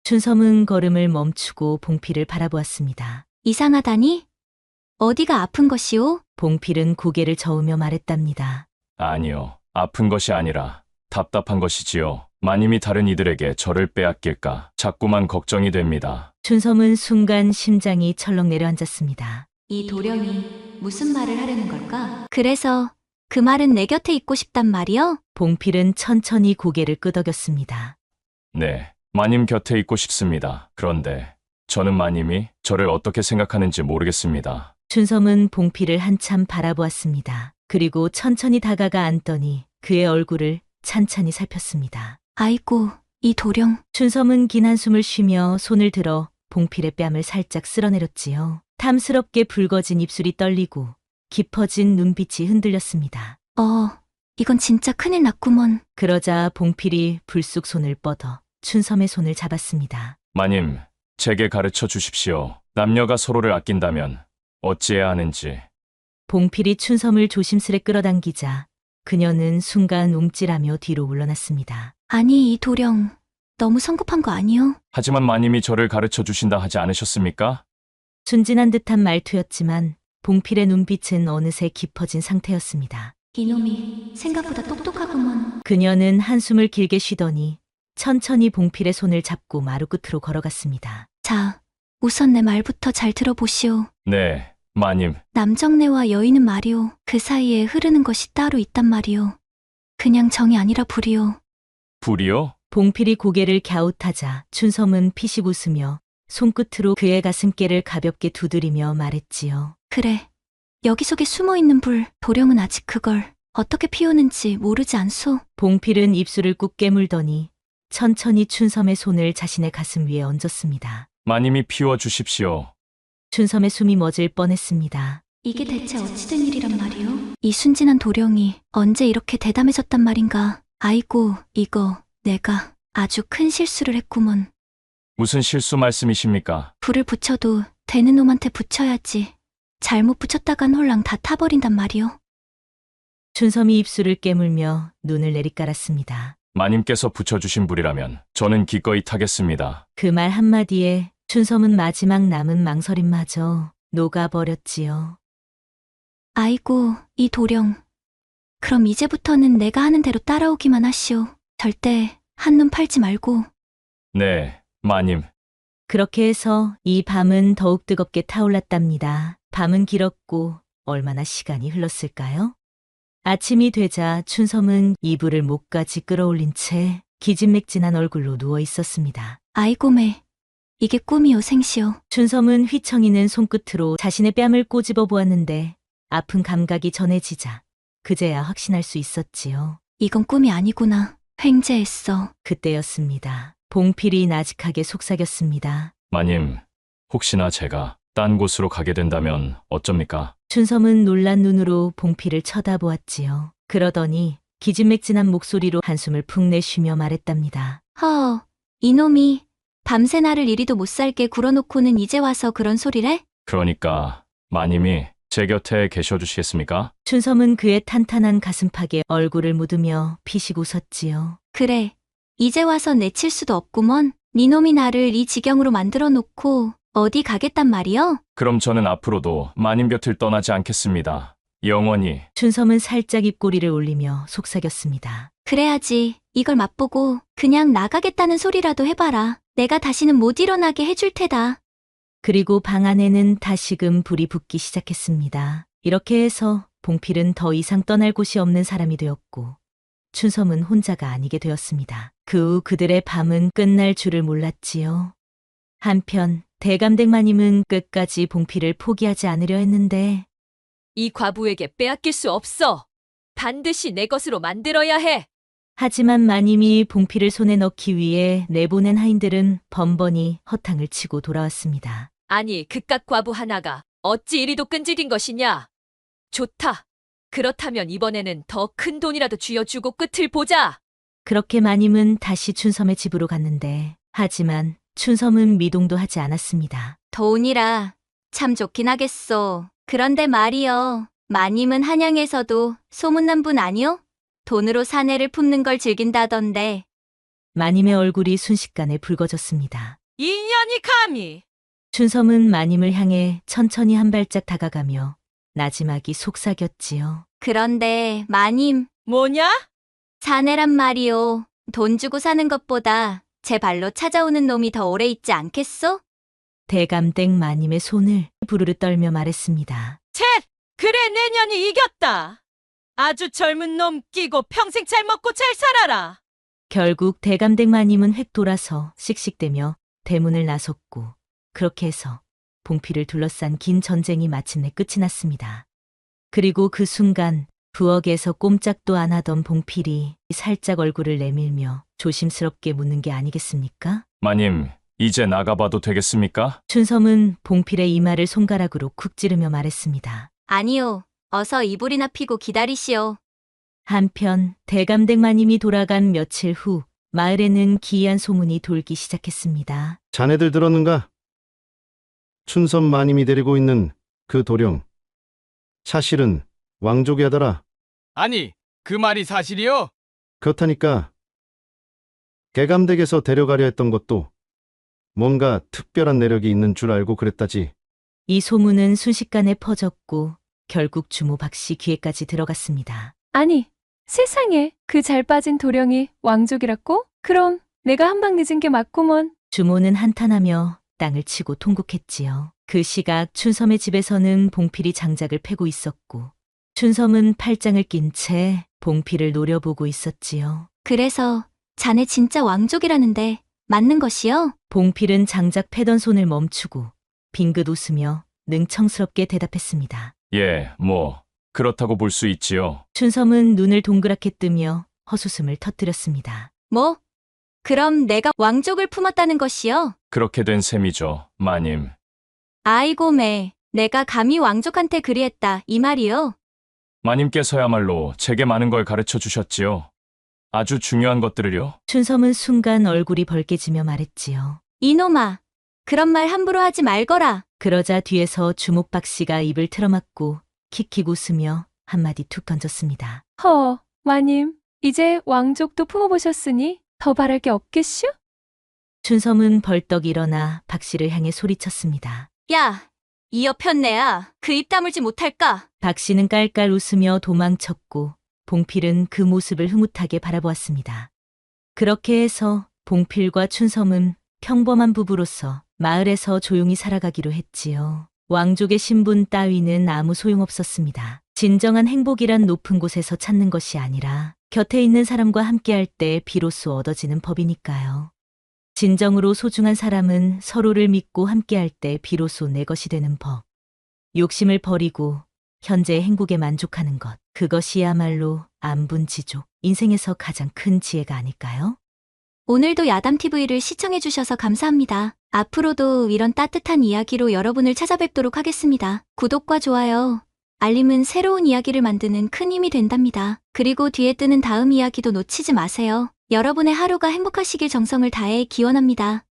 춘섬은 걸음을 멈추고 봉필을 바라보았습니다. 이상하다니? 어디가 아픈 것이오? 봉필은 고개를 저으며 말했답니다. 아니요, 아픈 것이 아니라 답답한 것이지요. 마님이 다른 이들에게 저를 빼앗길까 자꾸만 걱정이 됩니다. 춘섬은 순간 심장이 철렁 내려앉았습니다. 이 도령이 무슨 말을 하려는 걸까? 그래서 그 말은 내 곁에 있고 싶단 말이요? 봉필은 천천히 고개를 끄덕였습니다. 네, 마님 곁에 있고 싶습니다. 그런데 저는 마님이 저를 어떻게 생각하는지 모르겠습니다. 춘섬은 봉필을 한참 바라보았습니다. 그리고 천천히 다가가 앉더니 그의 얼굴을 찬찬히 살폈습니다. 아이고, 이 도령. 춘섬은 긴 한숨을 쉬며 손을 들어 봉필의 뺨을 살짝 쓸어내렸지요. 탐스럽게 붉어진 입술이 떨리고 깊어진 눈빛이 흔들렸습니다. 이건 진짜 큰일 났구먼. 그러자 봉필이 불쑥 손을 뻗어 춘섬의 손을 잡았습니다. 마님, 제게 가르쳐 주십시오. 남녀가 서로를 아낀다면 어찌해야 하는지. 봉필이 춘섬을 조심스레 끌어당기자 그녀는 순간 움찔하며 뒤로 물러났습니다. 아니, 이 도령. 너무 성급한 거 아니요? 하지만 마님이 저를 가르쳐 주신다 하지 않으셨습니까? 순진한 듯한 말투였지만 봉필의 눈빛은 어느새 깊어진 상태였습니다. 이놈이 생각보다 똑똑하구먼. 그녀는 한숨을 길게 쉬더니 천천히 봉필의 손을 잡고 마루 끝으로 걸어갔습니다. 자, 우선 내 말부터 잘 들어보시오. 네, 마님. 남정네와 여인은 말이오. 그 사이에 흐르는 것이 따로 있단 말이오. 그냥 정이 아니라 불이오. 불이요? 봉필이 고개를 갸웃하자 춘섬은 피식 웃으며 손끝으로 그의 가슴께를 가볍게 두드리며 말했지요. 그래. 여기 속에 숨어있는 불. 도령은 아직 그걸 어떻게 피우는지 모르지 않소? 봉필은 입술을 꾹 깨물더니 천천히 춘섬의 손을 자신의 가슴 위에 얹었습니다. 마님이 피워 주십시오. 춘섬의 숨이 멎을 뻔했습니다. 이게 대체 어찌된 일이란 말이오? 이 순진한 도령이 언제 이렇게 대담해졌단 말인가? 아이고, 이거 내가 아주 큰 실수를 했구먼. 무슨 실수 말씀이십니까? 불을 붙여도 되는 놈한테 붙여야지. 잘못 붙였다간 홀랑 다 타버린단 말이오. 춘섬이 입술을 깨물며 눈을 내리깔았습니다. 마님께서 붙여주신 불이라면 저는 기꺼이 타겠습니다. 그 말 한마디에 춘섬은 마지막 남은 망설임마저 녹아버렸지요. 아이고, 이 도령. 그럼 이제부터는 내가 하는 대로 따라오기만 하시오. 절대 한눈 팔지 말고. 네, 마님. 그렇게 해서 이 밤은 더욱 뜨겁게 타올랐답니다. 밤은 길었고 얼마나 시간이 흘렀을까요? 아침이 되자 춘섬은 이불을 목까지 끌어올린 채 기진맥진한 얼굴로 누워 있었습니다. 아이고매, 이게 꿈이요 생시요? 춘섬은 휘청이는 손끝으로 자신의 뺨을 꼬집어 보았는데 아픈 감각이 전해지자 그제야 확신할 수 있었지요. 이건 꿈이 아니구나. 횡재했어. 그때였습니다. 봉필이 나직하게 속삭였습니다. 마님, 혹시나 제가 딴 곳으로 가게 된다면 어쩝니까? 춘섬은 놀란 눈으로 봉필을 쳐다보았지요. 그러더니 기진맥진한 목소리로 한숨을 푹 내쉬며 말했답니다. 이놈이 밤새 나를 이리도 못 살게 굴어놓고는 이제 와서 그런 소리래? 그러니까 마님이 제 곁에 계셔주시겠습니까? 춘섬은 그의 탄탄한 가슴팍에 얼굴을 묻으며 피식 웃었지요. 그래, 이제 와서 내칠 수도 없구먼. 니놈이 나를 이 지경으로 만들어 놓고 어디 가겠단 말이여? 그럼 저는 앞으로도 마님 곁을 떠나지 않겠습니다. 영원히. 춘섬은 살짝 입꼬리를 올리며 속삭였습니다. 그래야지. 이걸 맛보고 그냥 나가겠다는 소리라도 해봐라. 내가 다시는 못 일어나게 해줄 테다. 그리고 방 안에는 다시금 불이 붙기 시작했습니다. 이렇게 해서 봉필은 더 이상 떠날 곳이 없는 사람이 되었고 춘섬은 혼자가 아니게 되었습니다. 그 후 그들의 밤은 끝날 줄을 몰랐지요. 한편 대감댁마님은 끝까지 봉필을 포기하지 않으려 했는데 이 과부에게 빼앗길 수 없어. 반드시 내 것으로 만들어야 해. 하지만 마님이 봉필을 손에 넣기 위해 내보낸 하인들은 번번이 허탕을 치고 돌아왔습니다. 아니, 그깟 과부 하나가 어찌 이리도 끈질긴 것이냐? 좋다. 그렇다면 이번에는 더 큰 돈이라도 쥐어주고 끝을 보자. 그렇게 마님은 다시 춘섬의 집으로 갔는데 하지만 춘섬은 미동도 하지 않았습니다. 돈이라 참 좋긴 하겠소. 그런데 말이여, 마님은 한양에서도 소문난 분 아니오? 돈으로 사내를 품는 걸 즐긴다던데. 마님의 얼굴이 순식간에 붉어졌습니다. 이 년이 감히! 춘섬은 마님을 향해 천천히 한 발짝 다가가며 나지막이 속삭였지요. 그런데 마님, 뭐냐? 사내란 말이오. 돈 주고 사는 것보다 제 발로 찾아오는 놈이 더 오래 있지 않겠소? 대감댁 마님의 손을 부르르 떨며 말했습니다. 그래, 내년이 이겼다. 아주 젊은 놈 끼고 평생 잘 먹고 잘 살아라. 결국 대감댁 마님은 획 돌아서 씩씩대며 대문을 나섰고 그렇게 해서 봉필을 둘러싼 긴 전쟁이 마침내 끝이 났습니다. 그리고 그 순간 부엌에서 꼼짝도 안 하던 봉필이 살짝 얼굴을 내밀며 조심스럽게 묻는 게 아니겠습니까? 마님, 이제 나가봐도 되겠습니까? 춘섬은 봉필의 이마를 손가락으로 쿡 찌르며 말했습니다. 아니요. 어서 이불이나 피고 기다리시오. 한편 대감댁 마님이 돌아간 며칠 후 마을에는 기이한 소문이 돌기 시작했습니다. 자네들 들었는가? 춘섬 마님이 데리고 있는 그 도령. 사실은 왕족이 하더라. 아니, 그 말이 사실이요? 그렇다니까. 개감댁에서 데려가려 했던 것도 뭔가 특별한 내력이 있는 줄 알고 그랬다지. 이 소문은 순식간에 퍼졌고 결국 주모 박씨 귀에까지 들어갔습니다. 아니, 세상에 그 잘 빠진 도령이 왕족이라고? 그럼 내가 한 방 늦은 게 맞구먼. 주모는 한탄하며 땅을 치고 통곡했지요. 그 시각 춘섬의 집에서는 봉필이 장작을 패고 있었고 춘섬은 팔짱을 낀 채 봉필을 노려보고 있었지요. 그래서 자네 진짜 왕족이라는데 맞는 것이요? 봉필은 장작 패던 손을 멈추고 빙긋 웃으며 능청스럽게 대답했습니다. 예, 그렇다고 볼 수 있지요. 춘섬은 눈을 동그랗게 뜨며 헛웃음을 터뜨렸습니다. 뭐? 그럼 내가 왕족을 품었다는 것이요? 그렇게 된 셈이죠, 마님. 아이고 매, 내가 감히 왕족한테 그리했다 이 말이요? 마님께서야말로 제게 많은 걸 가르쳐 주셨지요. 아주 중요한 것들을요. 춘섬은 순간 얼굴이 벌개지며 말했지요. 이놈아, 그런 말 함부로 하지 말거라. 그러자 뒤에서 주목박 씨가 입을 틀어막고 킥킥 웃으며 한마디 툭 던졌습니다. 마님, 이제 왕족도 품어보셨으니 더 바랄 게 없겠슈? 춘섬은 벌떡 일어나 박 씨를 향해 소리쳤습니다. 야, 이 여편네야, 그 입 다물지 못할까? 박 씨는 깔깔 웃으며 도망쳤고 봉필은 그 모습을 흐뭇하게 바라보았습니다. 그렇게 해서 봉필과 춘섬은 평범한 부부로서 마을에서 조용히 살아가기로 했지요. 왕족의 신분 따위는 아무 소용없었습니다. 진정한 행복이란 높은 곳에서 찾는 것이 아니라 곁에 있는 사람과 함께할 때 비로소 얻어지는 법이니까요. 진정으로 소중한 사람은 서로를 믿고 함께할 때 비로소 내 것이 되는 법. 욕심을 버리고 현재의 행복에 만족하는 것. 그것이야말로 안분지족, 인생에서 가장 큰 지혜가 아닐까요? 오늘도 야담TV를 시청해주셔서 감사합니다. 앞으로도 이런 따뜻한 이야기로 여러분을 찾아뵙도록 하겠습니다. 구독과 좋아요, 알림은 새로운 이야기를 만드는 큰 힘이 된답니다. 그리고 뒤에 뜨는 다음 이야기도 놓치지 마세요. 여러분의 하루가 행복하시길 정성을 다해 기원합니다.